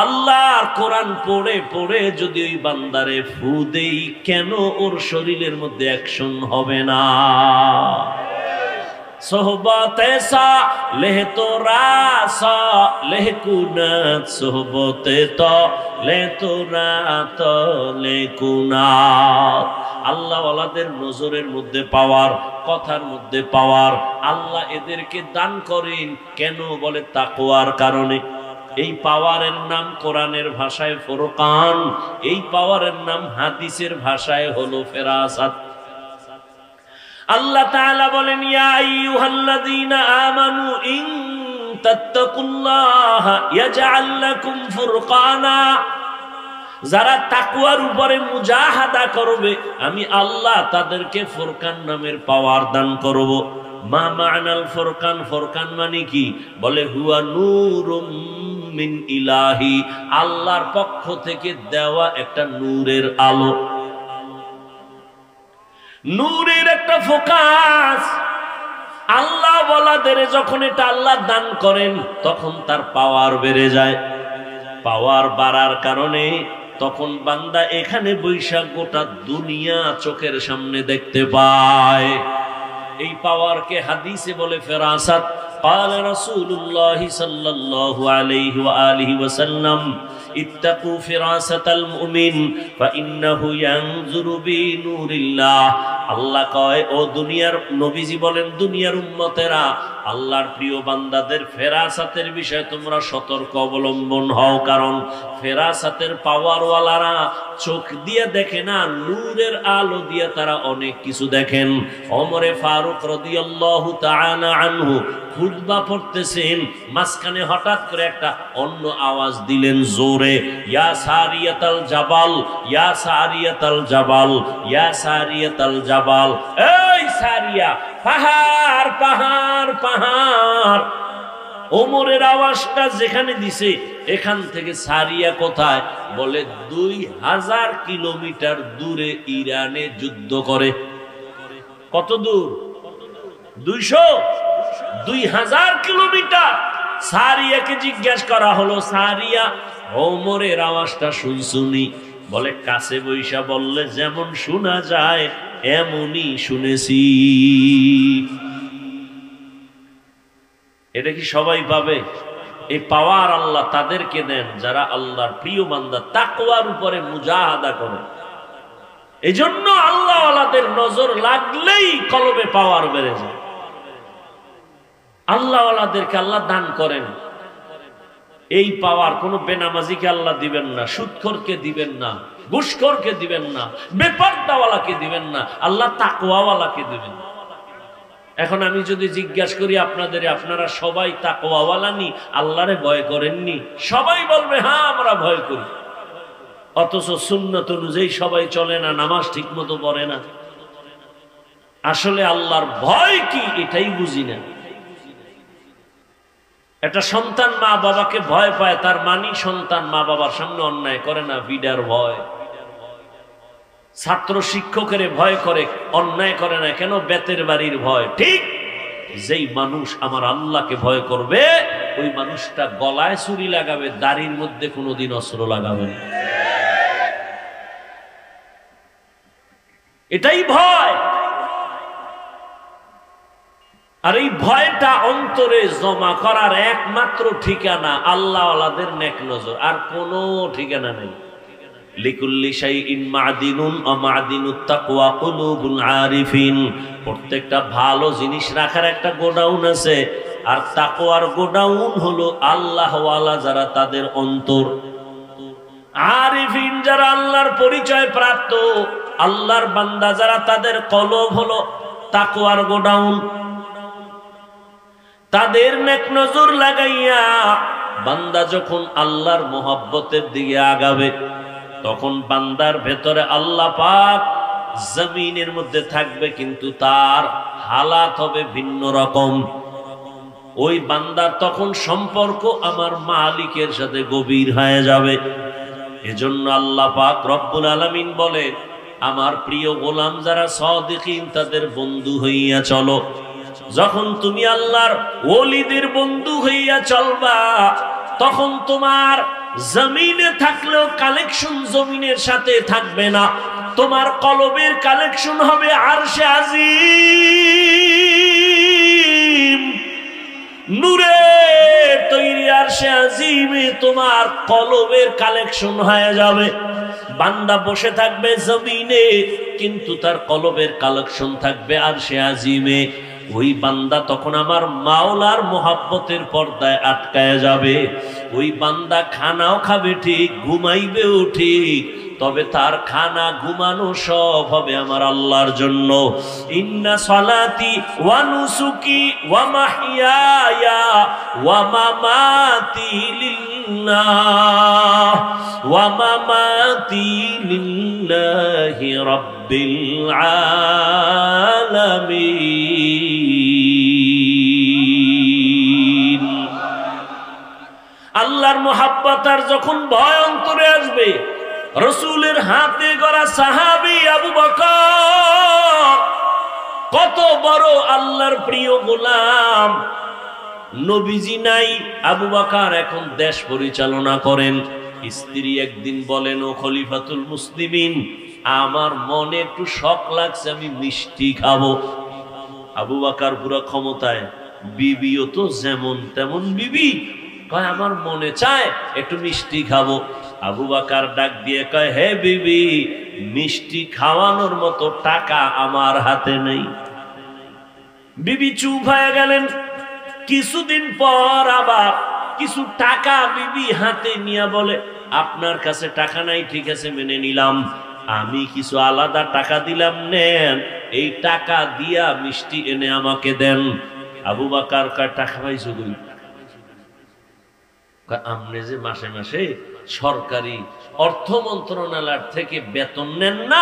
A: আল্লাহর কোরআন পড়ে পড়ে যদি ওই বান্দারে ফু দেই, কেন ওর শরীরের মধ্যে অ্যাকশন হবে না? সোহবতে সা লেহ তোরা সা লেহ কুনাত, সোহবতে তো লে তোরা তো লে কুনাত। আল্লাহ ওয়ালাদের নজরের মধ্যে পাওয়ার, কথার মধ্যে পাওয়ার আল্লাহ এদেরকে দান করেন কেন? বলে তাকওয়ার কারণে। এই পাওয়ারের নাম কোরআনের ভাষায় ফুরকান, এই পাওয়ারের নাম হাদিসের ভাষায় হলো ফেরাসাত। আল্লাহ তাআলা বলেন, ইয়া আইয়ুহাল্লাযীনা আমানু ইন তাত্তাকুল্লাহা ইয়াজআল লাকুম ফুরকানা, যারা তাকওয়ার উপরে মুজাহাদা করবে আমি আল্লাহ তাদেরকে ফুরকান নামের পাওয়ার দান করব। মা মা'নাল ফুরকান, ফুরকান মানে কি? বলে হুয়া নূরুম মিন ইলাহি, আল্লাহর পক্ষ থেকে দেওয়া একটা নূরের আলো, নূরের একটা ফোকাস। আল্লাহ ওয়ালাদের যখন এটা আল্লাহ দান করেন তখন তার পাওয়ার বেড়ে যায়। পাওয়ার বাড়ার কারণে তখন বান্দা এখানে বৈশাখ গোটা দুনিয়া চোখের সামনে দেখতে পায়। এই পাওয়ারকে হাদিসে বলে ফেরাসাত। قال رسول الله صلى الله عليه وآله وسلم اتقوا فراسة المؤمن فإنه ينظر بنور الله। আল্লাহ কয়, ও দুনিয়ার নবীজি বলেন, দুনিয়ার উম্মতেরা, আল্লাহর প্রিয় বান্দাদের ফেরাসাতের বিষয়ে তোমরা সতর্ক অবলম্বন হও, কারণ ফেরাসাতের পাওয়ারওয়ালারা চোখ দিয়ে দেখে না, নূরের আলো দিয়ে তারা অনেক কিছু দেখেন। ওমরে ফারুক রাদিয়াল্লাহু তাআলা আনহু খুতবা পড়তেছেন, মাঝখানে হঠাৎ করে একটা অন্য আওয়াজ দিলেন জোরে, ইয়া সারিয়াতাল জাবাল, ইয়া সারিয়াতাল জাবাল, ইয়া সারিয়াতাল জাবাল। এই সারিয়া, পাহাড় পাহাড় পাহাড়। ওমরের আওয়াজটা যেখানে দিছে এখান থেকে সারিয়া কোথায়? বলে 2000 কিলোমিটার দূরে ইরানে যুদ্ধ করে। কত দূর? 2000 কিলোমিটার। সারিয়াকে জিজ্ঞাসা করা হলো, সারিয়া ওমরের আওয়াজটা শুনছুনি? বলে কাছে বৈশা বললে যেমন শোনা যায় এমনই শুনেছি। এটা কি সবাই পাবে? এই পাওয়ার আল্লাহ তাদেরকে দেন যারা আল্লাহর প্রিয় বান্দা, তাকওয়ার উপরে মুজাহাদা করে। এই জন্য আল্লাহ ওয়ালাদের নজর লাগলেই কলবে পাওয়ার বেড়ে যায়। আল্লাহ ওয়ালাদেরকে আল্লাহ দান করেন এই পাওয়ার। কোন বেনামাজিকে আল্লাহ দিবেন না, সুদখোরকে দিবেন না, ঘুষখোরকে দিবেন না, বেপরদাওয়ালাকে দিবেন না, আল্লাহ তাকওয়াওয়ালাকে দিবেন। এখন আমি যদি জিজ্ঞাসা করি আপনাদের, আপনারা সবাই তাকওয়াওয়ালা নি, আল্লাহরে ভয় করেননি? সবাই বলবে হ্যাঁ আমরা ভয় করি। অথচ সুন্নত অনুযায়ী সবাই চলে না, নামাজ ঠিক মতো পড়ে না। আসলে আল্লাহর ভয় কি এটাই বুঝি না। একটা সন্তান মা বাবাকে ভয় পায়, তার মানি সন্তান মা বাবার সামনে অন্যায় করে না, বিডার ভয়। ছাত্র শিক্ষকের ভয় করে, অন্যায় করে না কেন? বেতের বাড়ির ভয়। ঠিক যেই মানুষ আমার আল্লাহকে ভয় করবে ওই মানুষটা গলায় ছুরি লাগাবে, দাড়ির মধ্যে কোনোদিন অস্ত্র লাগাবে না। এটাই ভয়। আর এই ভয়টা অন্তরে জমা করার একমাত্র ঠিকানা আল্লাহ ওয়ালাদের নেক নজর, আর কোনো ঠিকানা নেই। লিকুল্লি শাইইন মাদিনুন ওয়া মাদিনুত তাকওয়া কুলুবুল আরিফিন। প্রত্যেকটা ভালো জিনিস রাখার একটা গোডাউন আছে, আর তাকওয়ার গোডাউন হলো আল্লাহ ওয়ালা যারা, তাদের অন্তর। আরিফিন যারা আল্লাহর পরিচয় প্রাপ্ত, আল্লাহর বান্দা যারা, তাদের কলব হলো তাকওয়ার গোডাউন। তাদের নেক নজর লাগাইয়া বান্দা যখন আল্লাহর মোহাব্বতের দিকে আগাবে তখন বান্দার ভেতরে আল্লাহ পাক জমিনের মধ্যে থাকবে, কিন্তু তার হালাত হবে ভিন্ন রকম। ওই বান্দার তখন সম্পর্ক আমার মালিকের সাথে গভীর হয়ে যাবে। এজন্য আল্লাহ পাক রব্বুল আলামিন বলে, আমার প্রিয় গোলাম যারা সাদিকিন তাদের বন্ধু হইয়া চলো। যখন তুমি আল্লাহর ওলিদের বন্ধু হইয়া চলবা, তখন তোমার জমিনে থাকলেও কালেকশন জমিনের সাথে থাকবে না, তোমার কলবের কালেকশন হবে আরশে আজিম। নূরে তৈরি আরশে আজিমে তোমার কলবের কালেকশন হয়ে যাবে। বান্দা বসে থাকবে জমিনে, কিন্তু তার কলবের কালেকশন থাকবে আরশে আজিমে। ওই বান্দা তখন আমার মাওলার মোহাব্বতের পর্দায় আটকায় যাবে। ওই বান্দা খানাও খাবে ঠিক, ঘুমাইবেও ঠিক, তবে তার খানা ঘুমানো সব হবে আমার আল্লাহর জন্য। ইন্না সালাতি ওয়া নুসুকি ওয়া মাহইয়ায়া ওয়া মামাতি লিল্লাহ ওয়া মামাতি লিল্লাহি রাব্বিল আলামিন। আল্লাহর মোহাব্বত আর যখন ভয় অন্তরে আসবে, রসুলের হাতে গড়া সাহাবী আবু বকর কত বড় আল্লাহর প্রিয় গোলাম। নবীজি নাই, আবু বকর এখন দেশ পরিচালনা করেন। স্ত্রী একদিন বলেন, ও খলিফাতুল মুসলিমিন, আমার মনে একটু শখ লাগছে, আমি মিষ্টি খাবো। আবু বকর পুরো ক্ষমতায়, বিবিও তো যেমন তেমন বিবি, কয় আমার মনে চায় একটু মিষ্টি খাবো। আবু বকর ডাক দিয়ে কয়, হে বিবি, মিষ্টি খাওয়ানোর মতো টাকা আমার হাতে নেই। বিবি চুপ হয়ে গেলেন। কিছুদিন পর আবার কিছু টাকা বিবি হাতে নিয়ে বলে, আপনার কাছে টাকা নাই, ঠিক আছে মেনে নিলাম, আমি কিছু আলাদা টাকা দিলাম, নেন, এই টাকা দিয়া মিষ্টি এনে আমাকে দেন। আবু বকর কয়, টাকা পাইছো কই? আপনি যে মাসে মাসে সরকারি অর্থ মন্ত্রণালয় থেকে বেতন নেন না,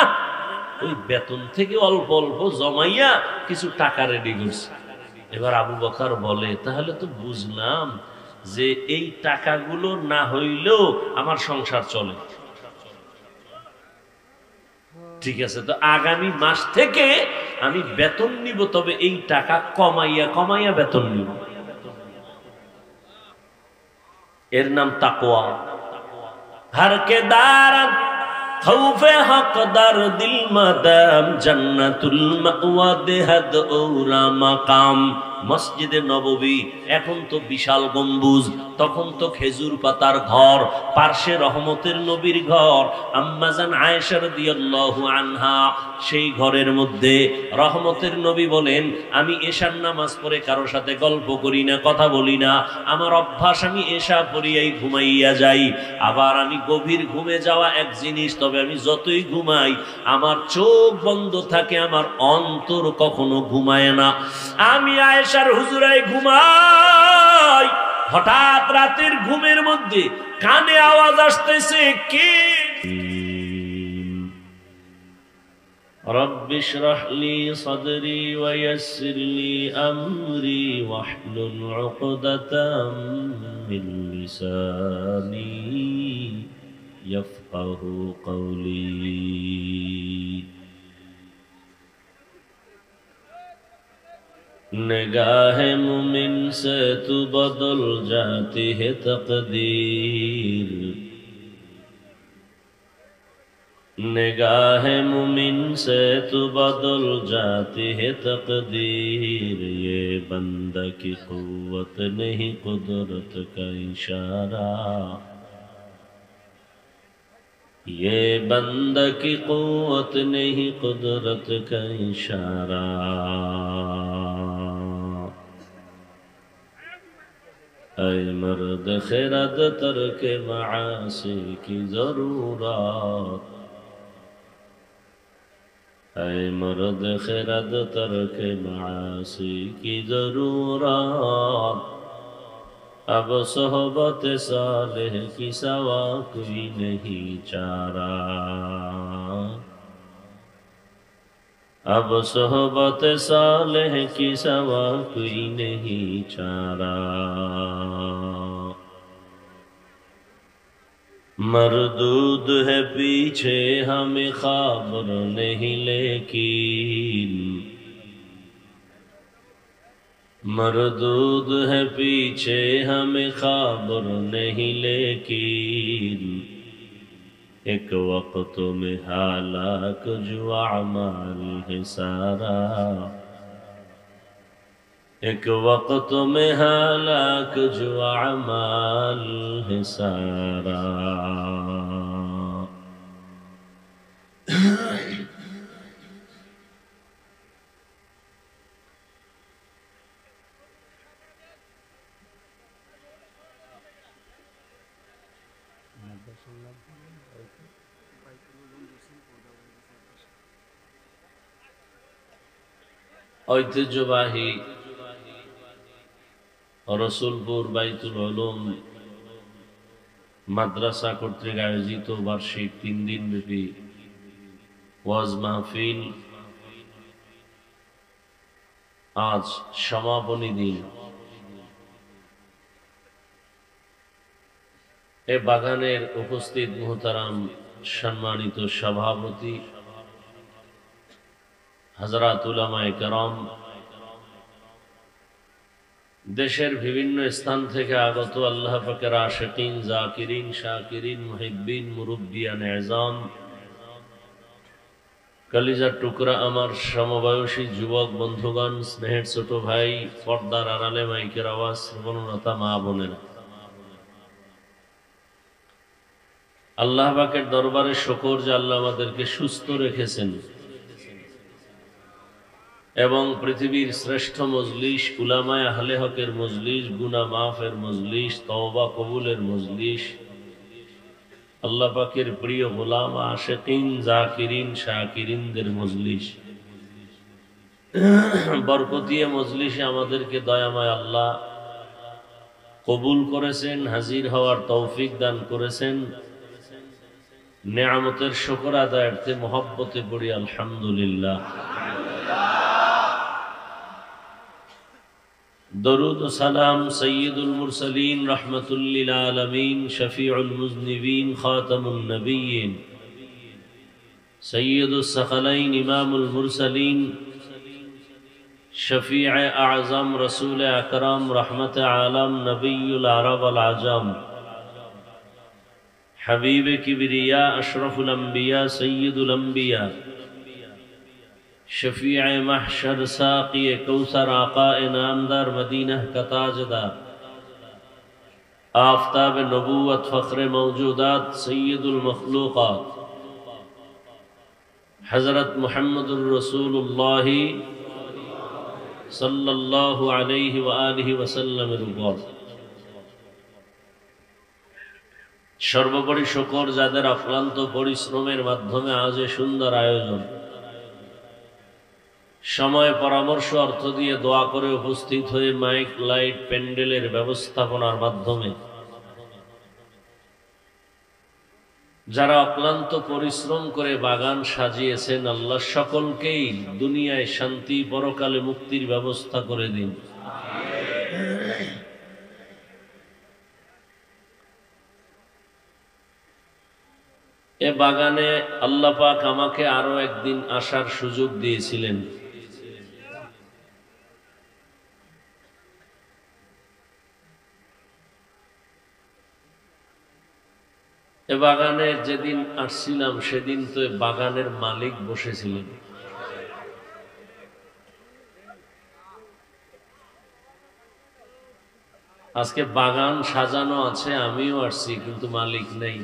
A: ওই বেতন থেকে অল্প অল্প জমাইয়া কিছু টাকা রেডি করছে। এবার আবু বকর বলে, তাহলে তো বুঝলাম যে এই টাকাগুলো না হইলেও আমার সংসার চলে। ঠিক আছে, তো আগামী মাস থেকে আমি বেতন নিব, তবে এই টাকা কমাইয়া কমাইয়া বেতন নিব। এর নাম তাকওয়া। हर के दारत खौफे हकदार दिल मदाम जन्नतुल मावा देहद औरा मकाम। মসজিদে নববী এখন তো বিশাল গম্বুজ, তখন তো খেজুর পাতার ঘর, পার্শ্বে রহমতের নবীর ঘর। আম্মাজান আয়েশা রাদিয়াল্লাহু আনহা সেই ঘরের মধ্যে রহমতের নবী বলেন, আমি এশার নামাজ পড়ে কারো সাথে গল্প করি না, কথা বলি না, আমার অভ্যাস, আমি এশা পড়িয়াই ঘুমাইয়া যাই। আবার আমি গভীর ঘুমে যাওয়া এক জিনিস, তবে আমি যতই ঘুমাই আমার চোখ বন্ধ থাকে, আমার অন্তর কখনো ঘুমায় না। আমি আয়েশার হুজুরায় ঘুমাই, হঠাৎ রাতের ঘুমের মধ্যে কানে আওয়াজ আসতেছে, কে? রব্বি ইশরাহ লি সাদরি ওয়া ইয়াসসির লি আমরি ওয়াহলুল উকদাতাম মিন লিসানি ইয়াফকাহু কওলি। निगाह मुमिन से तू बदल जाती है तकदीर, निगाह मुमिन से तू बदल जाती है तकदीर। ये बंदा की कुव्वत नहीं कुदरत का इशारा, ये बंदा की कुव्वत नहीं कुदरत का इशारा। ऐ मर्द खिरद तर्क मासी की जरूरत, ऐ मर्द खिरद तर्क मासी की जरूरत। अब सोहबत सालेह की सवा कोई नहीं चारा, अब सोहबत सालेह की सवा कोई नहीं चारा। मरदूद है पीछे हमें खबर नहीं लेकिन, मरदूद है पीछे हमें खबर नहीं लेकिन, एक वक्त में हालाक जो अमाल है सारा, एक वक्त में हालाक जो अमाल है सारा। ঐতিহ্যবাহী রসুলপুর বাইতুল উলুম মাদ্রাসা কর্তৃক আয়োজিত বার্ষিক 3 দিন ব্যাপী ওয়াজ মাহফিল আজ সমাপনী দিন। এ বাগানের উপস্থিত মুহতারাম সম্মানিত সভাপতি হযরত উলামায়ে কেরাম, দেশের বিভিন্ন স্থান থেকে আগত আল্লাহ পাকের আশিকিন, জাকিরিন, শাকিরিন, মুহিব্বিন, মুরব্বিয়ান এজাম, কলিজার টুকরা আমার সমবয়সী যুবক বন্ধুগণ, স্নেহের ছোট ভাই, পর্দার আড়ালে মাইকের আওয়াজ শ্রবণরতা মা বোনেরা, আল্লাহ পাকের দরবারে শুকর যে আল্লাহ আমাদেরকে সুস্থ রেখেছেন এবং পৃথিবীর শ্রেষ্ঠ মজলিস, উলামায়ে আহলে হকের মজলিস, গুনাহ মাফের মজলিস, তওবা কবুলের মজলিস, আল্লাহ পাকের প্রিয় গোলাম আশিকিন, জাকিরিন, শাকিরিনদের মজলিস, বরকতিয়ে মজলিসে আমাদেরকে দয়াময় আল্লাহ কবুল করেছেন, হাজির হওয়ার তৌফিক দান করেছেন। নেয়ামতের শুকর আদায়ার্থে মহব্বতে পড়ি আলহামদুলিল্লাহ। দরুদ ও সালাম সৈয়দুল মুরসালিন, রহমাতুল লিল আলামিন, শফিউল মুজনিবিন, খাতামুন নবিয়্যিন, সৈয়দুস সাকালাইন, ইমামুল মুরসালিন, শফিউ আযম, রাসূল আকরাম, রহমতে আলম, নবিয়ুল আরব ওয়াল আজম, হাবিবে কিবরিয়া, আশরাফুল আম্বিয়া, সৈয়দুল আম্বিয়া, शफीअ महशर, साक़ी कौसर, आका नामदार, मदीना का ताजदार, आफताब नबूवत, फ़ख्र मौजूदात, सय्यदुल मखलूक़ात, हज़रत मुहम्मदुर रसूलुल्लाह सल्लल्लाहु अलैहि व आलिहि वसल्लम रुबल। সর্বোপরি শুকর যাদের অক্লান্ত পরিশ্রমের মাধ্যমে আজ এই সুন্দর আয়োজন, সময়, পরামর্শ, অর্থ দিয়ে দোয়া করে উপস্থিত হয়ে মাইক, লাইট, প্যান্ডেলের ব্যবস্থাপনার মাধ্যমে যারা অক্লান্ত পরিশ্রম করে বাগান সাজিয়েছেন, আল্লাহ সকলকেই দুনিয়ায় শান্তি, পরকালে মুক্তির ব্যবস্থা করে দিন। এ বাগানে আল্লাহ পাক আমাকে আরো একদিন আসার সুযোগ দিয়েছিলেন। এ বাগানে যেদিন আসছিলাম সেদিন তো বাগানের মালিক বসেছিলেন। আজকে বাগান সাজানো আছে, আমিও আসছি, কিন্তু মালিক নেই।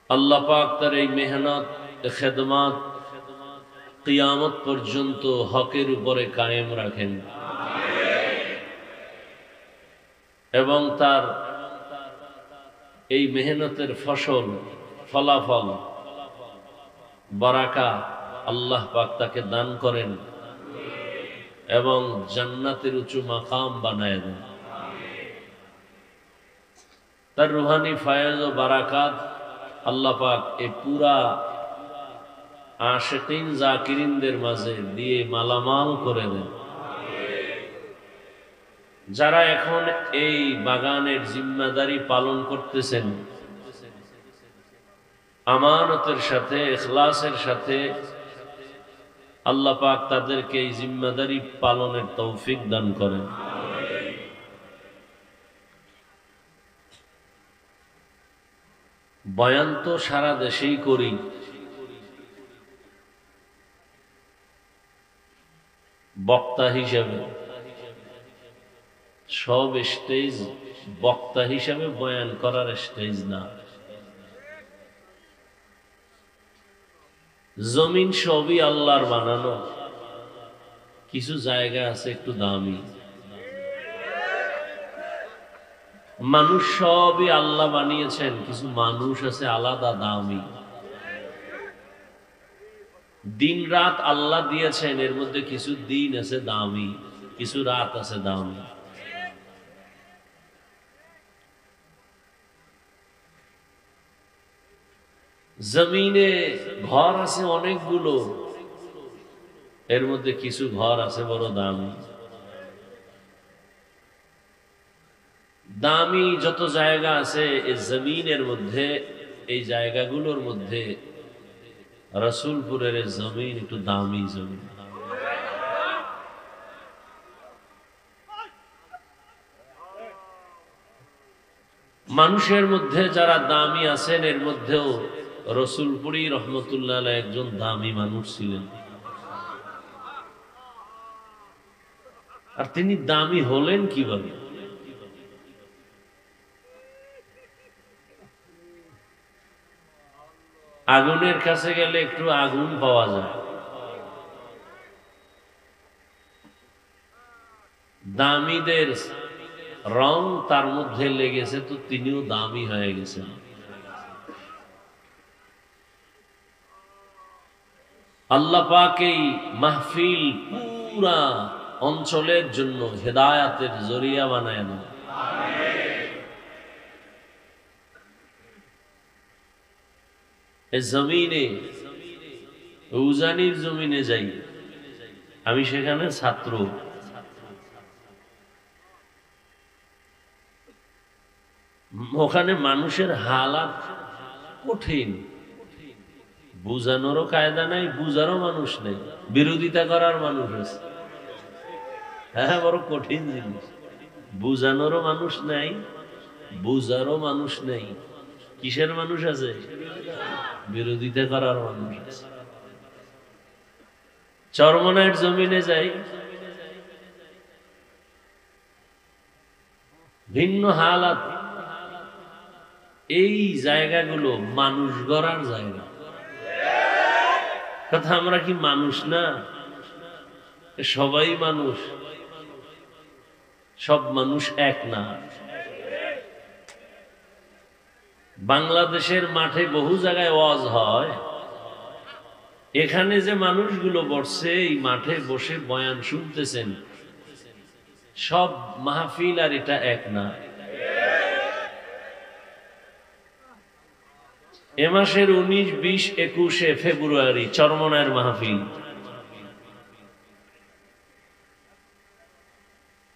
A: আল্লাহ পাক তার এই মেহনত, খেদমত কিয়ামত পর্যন্ত হকের উপরে কায়েম রাখেন এবং তার এই মেহনতের ফসল, ফলাফল, বারাকা আল্লাহ পাক তাকে দান করেন এবং জান্নাতের উঁচু মাকাম বানায় দেন। তার রুহানি ফায়েজ ও বারাকাত আল্লাহ পাক এই পুরা আশিকিন, জাকিরিনদের মাঝে দিয়ে মালামাল করে দেন। যারা এখন এই বাগানের জিম্মাদারি পালন করতেছেন, আমানতের সাথে, ইখলাসের সাথে, আল্লাহ পাক তাদেরকে এই জিম্মাদারি পালনের তৌফিক দান করেন। বয়ান তো সারা দেশেই করি, বক্তা হিসাবে। সব স্টেজ বক্তা হিসাবে বয়ান করার স্টেজ না। জমিন সবই আল্লাহর বানানো, কিছু জায়গা আছে একটু দামি। মানুষ সবই আল্লাহ বানিয়েছেন, কিছু মানুষ আছে আলাদা দামি। দিন রাত আল্লাহ দিয়েছেন, এর মধ্যে কিছু দিন আছে দামি, কিছু রাত আছে দামি। জমিনে ঘর আছে অনেকগুলো, এর মধ্যে কিছু ঘর আছে বড় দামি। দামি যত জায়গা আছে এই জমিনের মধ্যে, এই জায়গাগুলোর মধ্যে রসুলপুরের জমিন একটু দামি জমিন। মানুষের মধ্যে যারা দামি আছেন, এর মধ্যেও রসুলপুরি রহমতুল্লাহ আলাইহি একজন দামি মানুষ ছিলেন। আর তিনি দামি হলেন কিভাবে? আগুনের কাছে গেলে একটু আগুন পাওয়া যায়, দামিদের রং তার মধ্যে লেগেছে, তো তিনিও দামি হয়ে গেছেন। আল্লাহ পাক এই মাহফিল পুরা অঞ্চলের জন্য হেদায়াতের জরিয়া বানায় না। জমিনে উজানির জমিনে যাই, আমি সেখানে ছাত্র। ওখানে মানুষের হালাত কঠিন, বুঝানোরও কায়দা নাই, বুঝারও মানুষ নেই, বিরোধিতা করার মানুষ আছে। হ্যাঁ, বড় কঠিন জিনিস। বুঝানোরও মানুষ নাই, বুঝারও মানুষ নেই। কিসের মানুষ আছে? বিরোধিতা করার মানুষ আছে। চরমনায়ের জমিনে যাই, ভিন্ন হালাত। এই জায়গাগুলো মানুষ গড়ার জায়গা। কথা, আমরা কি মানুষ না? সবাই মানুষ, সব মানুষ এক না। বাংলাদেশের মাঠে বহু জায়গায় ওয়াজ হয়, এখানে যে মানুষগুলো বসছে এই মাঠে বসে বয়ান শুনতেছেন, সব মাহফিল আর এটা এক না। এ মাসের 19, 20, 21 ফেব্রুয়ারি চরমনায়ের মাহফিল।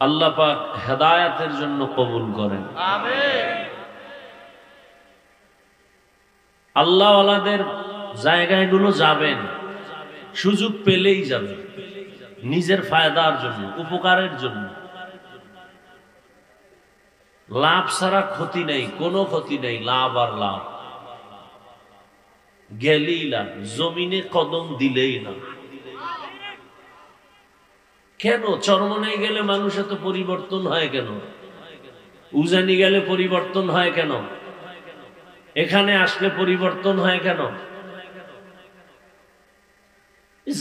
A: আল্লাহ পাক হেদায়াতের জন্য কবুল করেন, আমিন। আল্লাহ ওয়ালাদের জায়গাগুলো যাবেন, সুযোগ পেলেই যাবেন, নিজের ফায়দার জন্য, উপকারের জন্য। লাভ ছাড়া ক্ষতি নেই, কোনো ক্ষতি নেই, লাভ আর লাভ। গেলেই লাভ, জমিনে কদম দিলেই না। কেন চরমনাই গেলে মানুষ এত পরিবর্তন হয় কেন? উজানি গেলে পরিবর্তন হয় কেন? এখানে আসলে পরিবর্তন হয় কেন?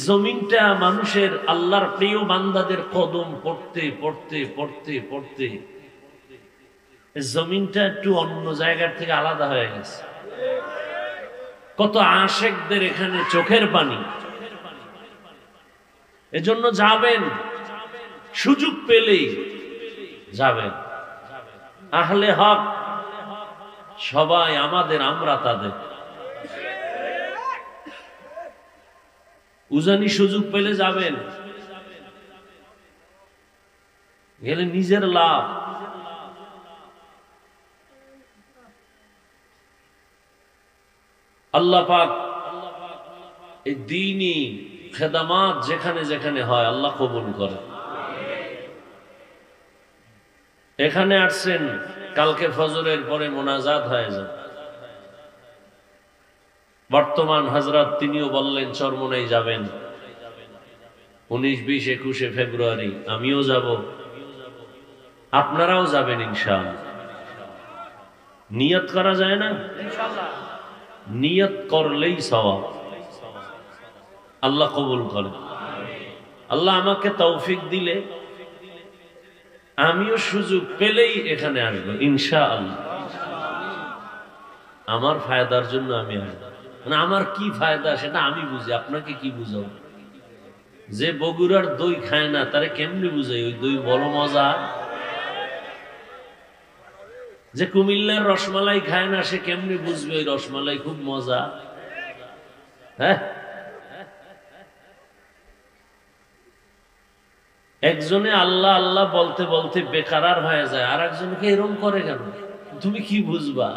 A: জমিনটা মানুষের, আল্লাহর প্রিয় বান্দাদের কদম পড়তে পড়তে পড়তে পড়তে জমিনটা একটু অন্য জায়গার থেকে আলাদা হয়ে গেছে। কত আশেকদের এখানে চোখের পানি। এজন্য যাবেন, সুযোগ পেলেই যাবেন। আহলে হক সবাই আমাদের, আমরা তাদের। উজানি সুযোগ পেলে যাবেন। গেলে নিজের লাভ। আল্লাহ পাক এই দ্বীনি খেদমাত যেখানে যেখানে হয় আল্লাহ কবুল করে। এখানে আসছেন, কালকে ফজরের পরে মোনাজাত হয়ে যায়। বর্তমান হযরত তিনিও বললেন চরমোনাই যাবেন 19, 20, 21 ফেব্রুয়ারি। আমিও যাব, আপনারাও যাবেন ইনশাআল্লাহ। নিয়ত করা যায় না? ইনশাআল্লাহ নিয়ত করলেই সওয়াব। আল্লাহ কবুল করেন। আল্লাহ আমাকে তৌফিক দিলে আমিও সুযোগ পেলেই এখানে আসবো ইনশাআল্লাহ। আমার ফায়দার জন্য আমি আসবো, মানে আমার কি ফায়দা সেটা আমি বুঝি, আপনাকে কি বুঝাবো? যে বগুড়ার দই খায় না তারে কেমনি বুঝাই ওই দই বড় মজা? যে কুমিল্লার রসমালাই খায় না সে কেমনি বুঝবে ওই রসমালাই খুব মজা? হ্যাঁ, একজনে আল্লাহ আল্লাহ বলতে বলতে বেকারার হয়ে যায়, আর একজনকে এরকম করে কেন? তুমি কি বুঝবা?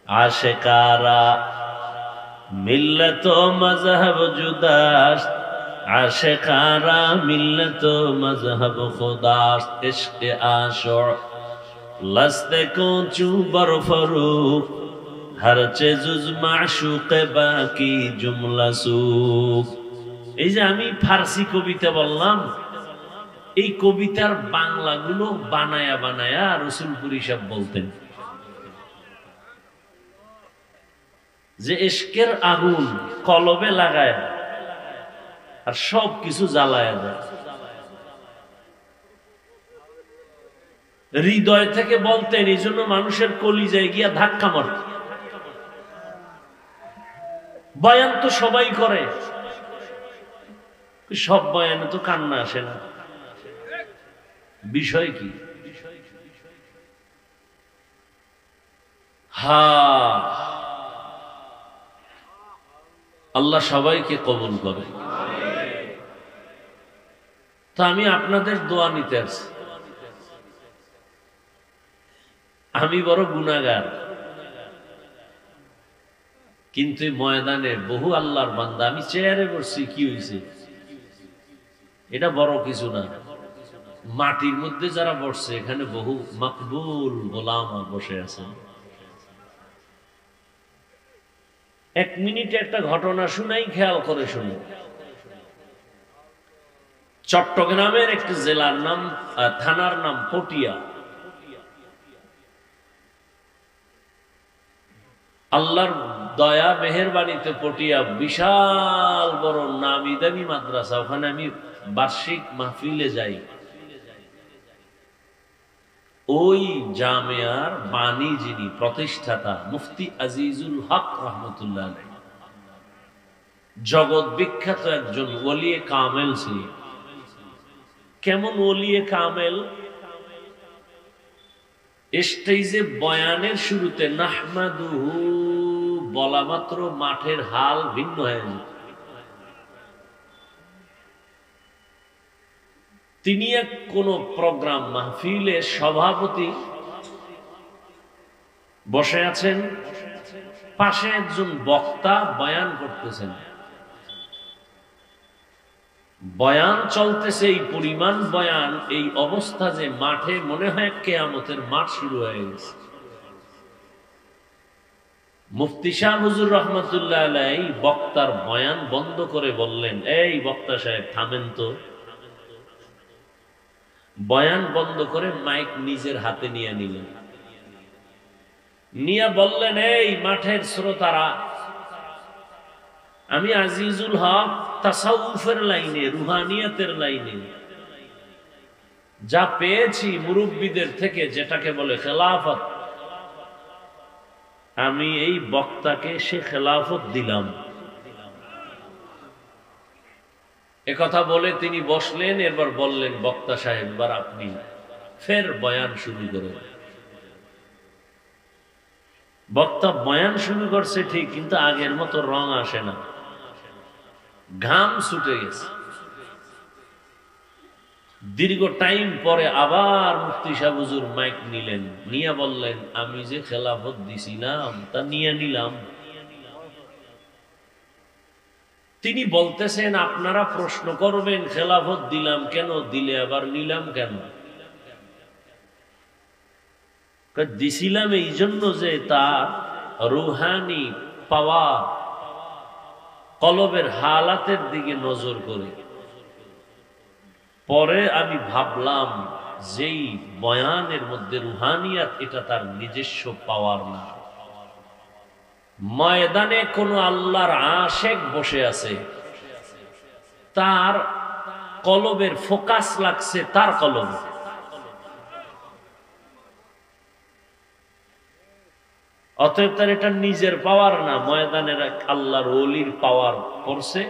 A: আশেকারা মিল্লত মজহব জুদাস, আশেকারা মিল্লত মজহব খুদাস, ইশকে আশর লস্তে কোচু বরফরুখ, হরচে জুজ মাশুকে বাকি জুমলা সুখ। এই যে আমি ফার্সি কবিতা বললাম, এই কবিতার বাংলাগুলো বানায়া বানায়া রসুলপুরি সাহেব বলতেন যে ইশকের আগুন কলবে লাগায় আর সব কিছু জ্বালায়া দেয়। হৃদয় থেকে বলতেন, এই জন্য মানুষের কলিজায় গিয়া ধাক্কা মারত। বয়ান তো সবাই করে, সব বয়ানে তো কান্না আসে না। বিষয় কি? আল্লাহ সবাইকে কবুল করে। তো আমি আপনাদের দোয়া নিতে আসছি। আমি বড় গুনাহগার, কিন্তু ময়দানে বহু আল্লাহর বান্দা। আমি চেয়ারে বসছি, কি হয়েছে? এটা বড় কিছু না। মাটির মধ্যে যারা বসছে এখানে বহু মাকবুল গোলাম বসে আছে। 1 মিনিটে একটা ঘটনা শুনাই, খেয়াল করে শুনুন। চট্টগ্রামের একটি জেলার নাম, থানার নাম পটিয়া। আল্লাহর দয়া মেহেরবানিতে পটিয়া বিশাল বড় নামি দামি মাদ্রাসা। ওখানে আমি বার্ষিক মাহফিলে যাই। ওই জামিয়ার বাণী যিনি প্রতিষ্ঠাতা মুফতি আজিজুল হক রহমতুল্লাহ আলাইহি, জগৎ বিখ্যাত একজন ওলিয়ে কামেল ছিলেন। কেমন ওলিয়ে কামেল? স্টেজে বয়ানের শুরুতে নাহমাদুহু বলা মাত্র মাঠের হাল ভিন্ন হয়ে যেত। তিনি এক কোন প্রোগ্রাম মাহফিলে সভাপতি বসে আছেন, পাশে একজন বক্তা বয়ান করতেছেন। বয়ান চলতেছে, এই পরিমাণ বয়ান, এই অবস্থা যে মাঠে মনে হয় কিয়ামতের মাঠ শুরু হয়ে গেছে। মুফতি শাহ হুজুর রহমতুল্লাহ আলাইহি বক্তার বয়ান বন্ধ করে বললেন, এই বক্তা সাহেব থামেন তো। বয়ান বন্ধ করে মাইক নিজের হাতে নিয়ে নিলেন, নিয়ে বললেন, এই মাঠের শ্রোতারা, আমি আজিজুল হক তাসাউফের লাইনে, রুহানিয়াতের লাইনে যা পেয়েছি মুরব্বীদের থেকে, যেটাকে বলে খেলাফত, আমি এই বক্তাকে সে খেলাফত দিলাম। একথা বলে তিনি বসলেন। এরপর বললেন, বক্তা সাহেব এবার আপনি ফের বয়ান শুরু করেন। বক্তা বয়ান শুরু করছে ঠিক, কিন্তু আগের মতো রং আসে না, ঘাম ছুটে গেছে। দীর্ঘ টাইম পরে আবার মুফতি সাহেব হুজুর মাইক নিলেন, নিয়ে বললেন, আমি যে খেলাফত দিছিলাম তা নিয়ে নিলাম। তিনি বলতেছেন, আপনারা প্রশ্ন করবেন খেলাফত দিলাম কেন, দিলে আবার নিলাম কেন? দিছিলাম এই জন্য যে তার রুহানি পাওয়ার, কলবের হালাতের দিকে নজর করে। পরে আমি ভাবলাম যেই বয়ানের মধ্যে রুহানিয়াত, এটা তার নিজস্ব পাওয়ার না। ময়দানে কোন আল্লাহর আশেক বসে আছে, তার কলবের ফোকাস লাগছে তার কলবে। অতএব তার এটা নিজের পাওয়ার না, ময়দানের আল্লাহর ওলির পাওয়ার পড়ছে,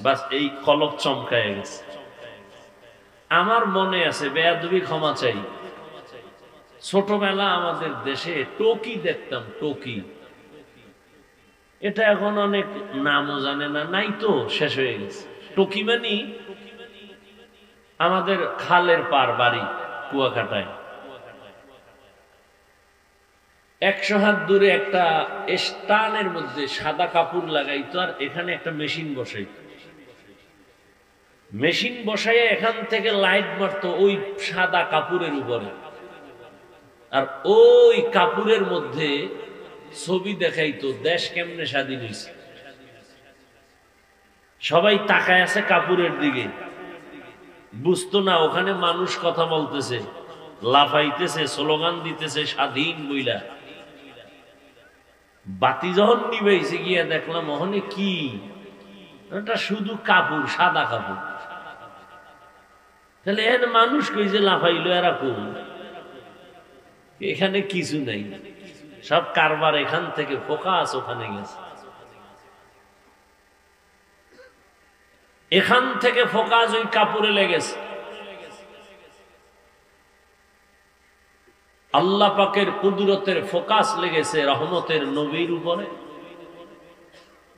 A: বাস এই কলব চমকায় গেছে। আমার মনে আছে, বেয়াদবি ক্ষমা চাই, ছোটবেলা আমাদের দেশে টকি দেখতাম, টকি। এটা এখন অনেক নামও জানে না, নাই তো, শেষ হয়ে গেছে। টকি মানে আমাদের খালের পার বাড়ি কুয়াকাটায়, 100 হাত দূরে একটা স্টানের মধ্যে সাদা কাপড় লাগাইতো, আর এখানে একটা মেশিন বসাইতো। মেশিন বসাইয়া এখান থেকে লাইট মারতো ওই সাদা কাপড়ের উপরে, আর ওই কাপড়ের মধ্যে ছবি দেখাইতো দেশ কেমনে স্বাধীন হয়েছে। সবাই তাকায় আছে কাপড়ের দিকে, বুঝতো না ওখানে মানুষ কথা বলতেছে, লাফাইতেছে, স্লোগান দিতেছে স্বাধীন বইলা। বাতি যখন নিবেছে গিয়া দেখলাম ওখানে কি, এটা শুধু কাপড়, সাদা কাপড়। তাহলে এখানে মানুষ কই যে লাফাইলো, এরা কোন? এখানে কিছু নাই, সব কারবার এখান থেকে ফোকাস ওখানে গেছে। এখান থেকে ফোকাস ওই কাপড়ে লেগেছে। আল্লাহ পাকের কুদরতের ফোকাস লেগেছে রহমতের নবীর উপরে।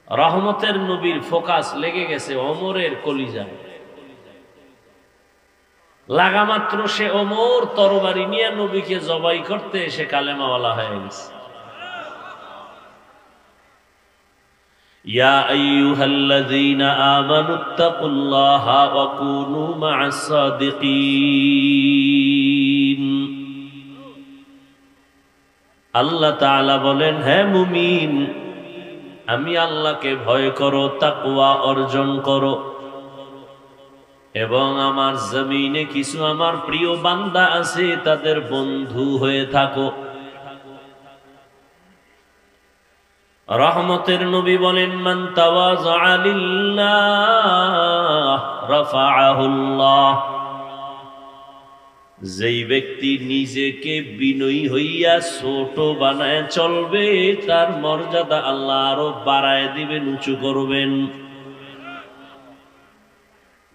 A: রহমতের নবীর ফোকাস লেগে গেছে ওমরের কলিজায়। লাগা মাত্র সে ওমর তরবারি নিয়ে নবীকে জবাই করতে সে কালেমাওয়ালা হয়ে গেছে। ইয়া আইয়ুহাল্লাযীনা আমানুত্তাকুল্লাহা ওয়া কুনু মা'আস সাদিকিন। আল্লাহ তাআলা বলেন, হে মুমিন, আমি আল্লাহকে ভয় করো, তাকওয়া অর্জন করো, এবং আমার জমিনে কিছু আমার প্রিয় বান্দা আছে, তাদের বন্ধু হয়ে থাকো। রহমতের নবী বলেন, মান তাওয়াযআ লিল্লাহ রাফাআহুল্লাহ। যেই ব্যক্তি নিজেকে বিনয়ী হইয়া ছোট বানায় চলবে, তার মর্যাদা আল্লাহ আরো বাড়ায় দিবেন, উঁচু করবেন।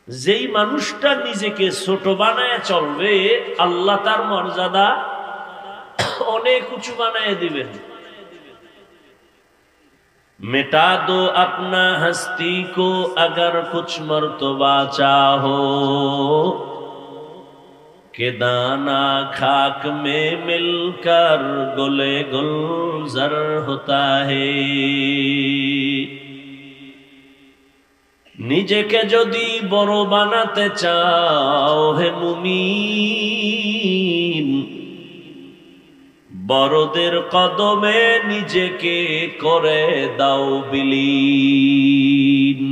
A: যেই মানুষটা নিজেকে ছোট বানায় চলবে, আল্লাহ তার মর্যাদা অনেক উঁচু বানায় দিবেন। मिटा दो अपना हस्ती को अगर कुछ मर्तबा चाहो, के दाना खाक में मिलकर गुले गुलजार होता है। নিজেকে যদি বড় বানাতে চাও হে মুমিন, বড়দের কদমে নিজেকে করে দাও বিলীন।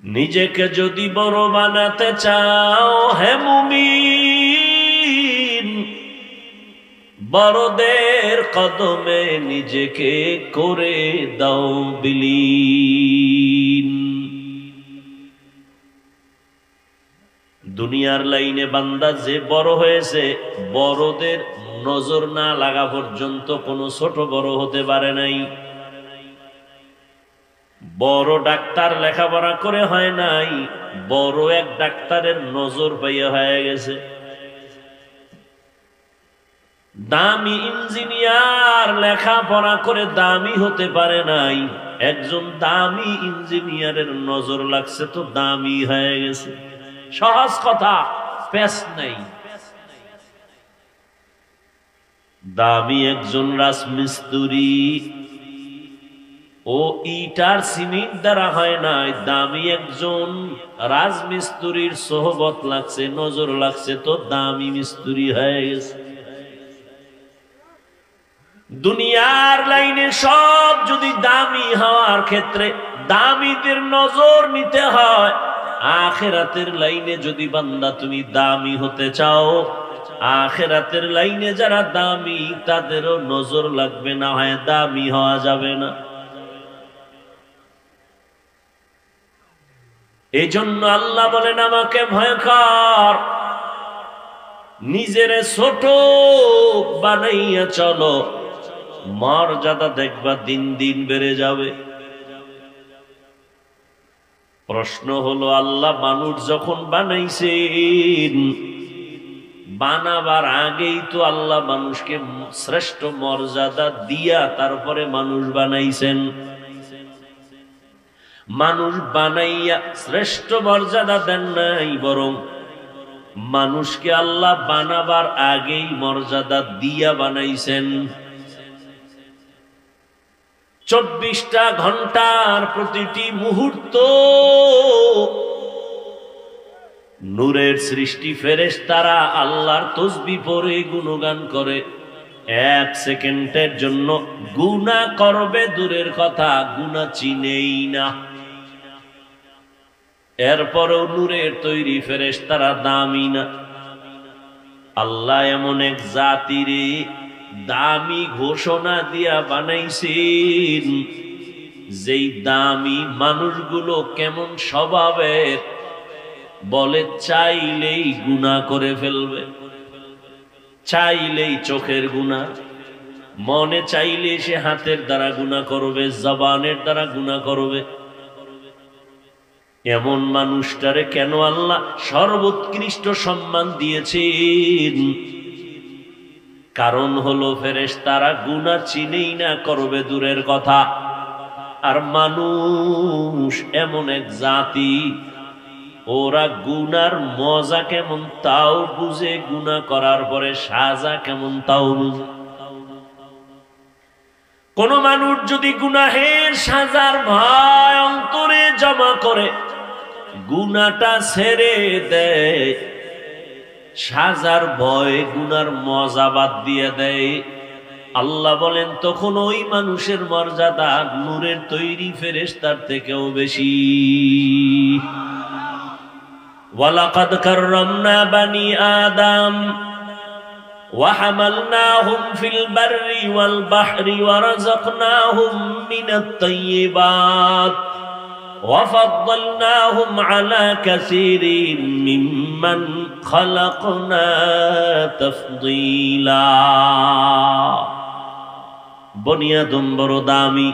A: নিজেকে যদি বড় বানাতে চাও হে মুমিন, বড়দের কদমে নিজেকে করে দাও বিলীন। দুনিয়ার লাইনে বান্দা যে বড় হয়েছে, বড়দের নজর না লাগা পর্যন্ত কোনো ছোট বড় হতে পারে নাই। বড় ডাক্তার লেখাপড়া করে হয় নাই, বড় এক ডাক্তারের নজর পাইয়া হয়ে গেছে। দামি ইঞ্জিনিয়ার লেখাপড়া করে দামি হতে পারে নাই, একজন দামি ইঞ্জিনিয়ারের নজর লাগছে তো দামি হয়ে গেছে। সহজ কথা, পেশ নাই। দামি একজন রাজমিস্ত্রি, ও ইটার সিমেন্ট দ্বারা হয় না, দামি একজন রাজমিস্ত্রির সোহবত লাগছে, নজর লাগছে তো দামি মিস্ত্রি হয়ে গেছে। দুনিয়ার লাইনে সব যদি দামি হওয়ার ক্ষেত্রে দামিদের নজর নিতে হয়, আখিরাতের লাইনে যদি বান্দা তুমি দামি হতে চাও, আখিরাতের লাইনে যারা দামি তাদেরও নজর লাগবে, না হয় দামি হওয়া যাবে না। এই জন্য আল্লাহ বলেন আমাকে ভয় কর, নিজের ছোট বানাইয়া চলো, মর্যাদা দেখবা দিন দিন বেড়ে যাবে। প্রশ্ন হলো, আল্লাহ মানুষ যখন বানাইছেন, বানাবার আগেই তো আল্লাহ মানুষকে শ্রেষ্ঠ মর্যাদা দিয়া তারপরে মানুষ বানাইছেন। মানুষ বানাইয়া শ্রেষ্ঠ মর্যাদা দেন নাই, বরং মানুষকে আল্লাহ বানাবার আগেই মর্যাদা দিয়া বানাইছেন। 24টা ঘন্টার প্রতিটি মুহূর্ত নূরের সৃষ্টি, ফেরেশতারা আল্লাহর তসবিহ পড়ে গুণগান করে। 1 সেকেন্ডের জন্য গুনাহ করবে দূরের কথা, গুনাহ চিনেই না। এরপরেও নূরের তৈরি ফেরেশতারা দামি না। আল্লাহ এমন এক জাতিরে দামি ঘোষণা দিয়া বানাইছেন, যেই দামি মানুষগুলো কেমন স্বভাবের, বলে চাইলেই গুনাহ করে ফেলবে, চাইলেই চোখের গুনাহ, মনে চাইলে সে হাতের দ্বারা গুনাহ করবে, জবানের দ্বারা গুনাহ করবে। এমন মানুষটারে কেন আল্লাহ সর্বোৎকৃষ্ট সম্মান দিয়েছেন? কারণ হলো ফেরেশতারা গুনাহ চিনেই না, করবে দূরের কথা। আর মানুষ এমন এক জাতি, ওরা গুনার মজা কেমন তাও বুঝে, গুনাহ করার পরে সাজা কেমন তাও বুঝে। কোন মানুষ যদি গুনাহের সাজার ভয় অন্তরে জমা করে গুনাহটা ছেড়ে দেয়, সাজার ভয় গুনার মজা বাদ দিয়ে দেয়, আল্লাহ বলেন তখন ওই মানুষের মর্যাদা নূরের তৈরি ফেরেশতার থেকেও বেশি। ওয়ালাকাদ কাররামনা বানি আদম وحملناهم في البر والبحر ورزقناهم من الطيبات وفضلناهم على كثير ممن خلقنا تفضيلا। বনি আদম বড় দামি,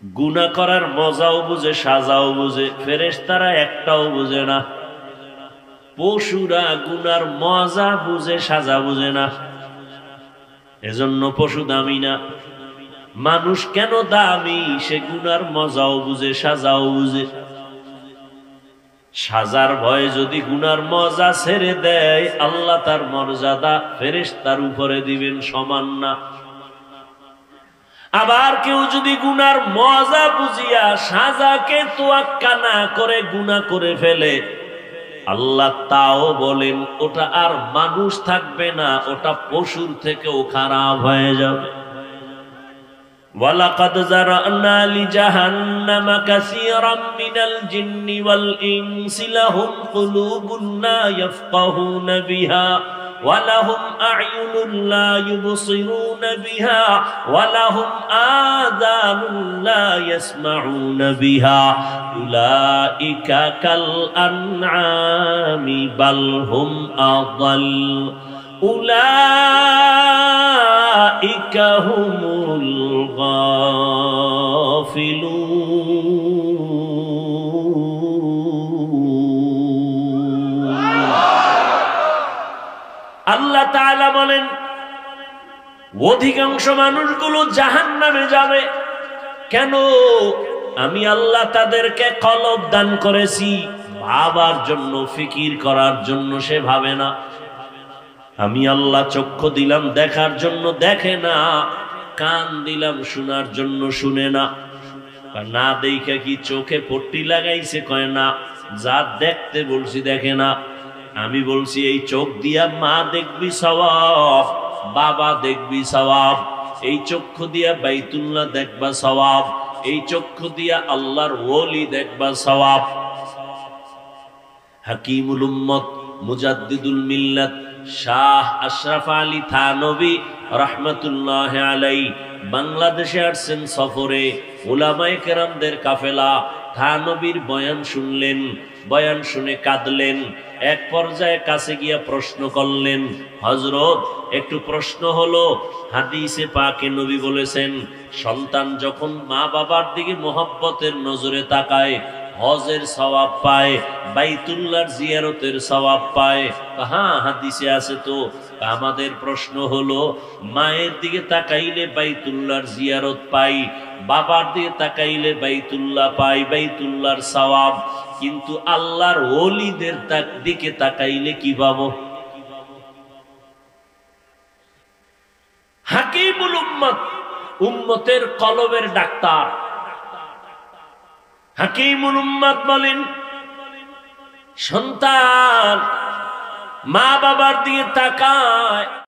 A: গুনাহ করার মজাও বুঝে, সাজাও বুঝে, ফেরেশতারা একটাও বুঝে না। পশুরা গুনার মজা বুঝে, সাজা বুঝে না, এজন্য পশু দামি না। মানুষ কেন দামি? সে গুনার মজাও বুঝে, সাজাও বুঝে। সাজার ভয়ে যদি গুনার মজা ছেড়ে দেয়, আল্লাহ তার মর্যাদা ফেরেশতার উপরে দিবেন সমান না। আবার কেউ যদি গুনার মজা বুঝিয়া সাজাকে তোয়াক্কা না করে গুনাহ করে ফেলে, আল্লাহ তাও বলেন ওটা আর মানুষ থাকবে না, ওটা পশুর থেকেও খারাপ হয়ে যাবে। ওয়ালাকাদ যারানা লিজাহান্নামা কাসীরাম মিনাল জিন্নি ওয়াল ইনসি লাহুম কুলুবুন লা ইয়াফকাহুনা বিহা ওয়া লাহুম আ'য়ুনুন লা ইউবসিরুনা বিহা ওয়া লাহুম আযানুন লা ইয়াসমাউনা বিহা উলাইকা কাল আনআমি বাল হুম আযাল উলাইকা হুমুল গাফিলুন। আল্লাহ তাআলা বলেন অধিকাংশ মানুষগুলো জাহান্নামে যাবে, কেন? আমি আল্লাহ তাদেরকে কলব দান করেছি, ভাবার জন্য, ফিকির করার জন্য সে ভাবে না। আমি আল্লাহ চক্ষু দিলাম দেখার জন্য দেখে না, কান দিলাম শোনার জন্য শুনে না। না দেখে কি চোখে পট্টি লাগাইছে? কয় না। যা দেখতে বলছি দেখে না। আমি বলছি এই চোখ দিয়া মা দেখবি সওয়াব, বাবা দেখবি সওয়াব। এই চক্ষু দিয়া বাইতুল্লাহ দেখবা সওয়াব, এই চক্ষু দিয়া আল্লাহর ওলি দেখবা সওয়াব। হাকিমুল উম্মত মুজাদ্দিদুল মিল্লাত শাহ আশরাফ আলী থানভী রাহমাতুল্লাহ আলাইহি বাংলাদেশে আসছেন সফরে। উলামায়ে কেরামদের কাফেলা থানভীর বয়ান শুনলেন, বয়ান শুনে কাঁদলেন। এক পর্যায়ে কাছে গিয়া প্রশ্ন করলেন, হযরত একটু প্রশ্ন হলো, হাদিসে পাকে নবী বলেছেন সন্তান যখন মা বাবার দিকে মোহাব্বতের নজরে তাকায় হজের সওয়াব পায়, বাইতুল্লাহর জিয়ারতের সওয়াব পায়। হ্যাঁ হাদিসে আছে তো। আমাদের প্রশ্ন হলো, মায়ের দিকে তাকাইলে বাইতুল্লাহর জিয়ারত পাই, বাবার দিকে তাকাইলে বাইতুল্লাহ পাই, বাইতুল্লাহর সওয়াব, কিন্তু আল্লাহর ওলিদের দিকে তাকাইলে কি পাবো? হাকিমুল উম্মত, উম্মতের কলবের ডাক্তার। হাকিমুল উম্মত বলেন সন্তান মা বাবার দিকে তাকায়,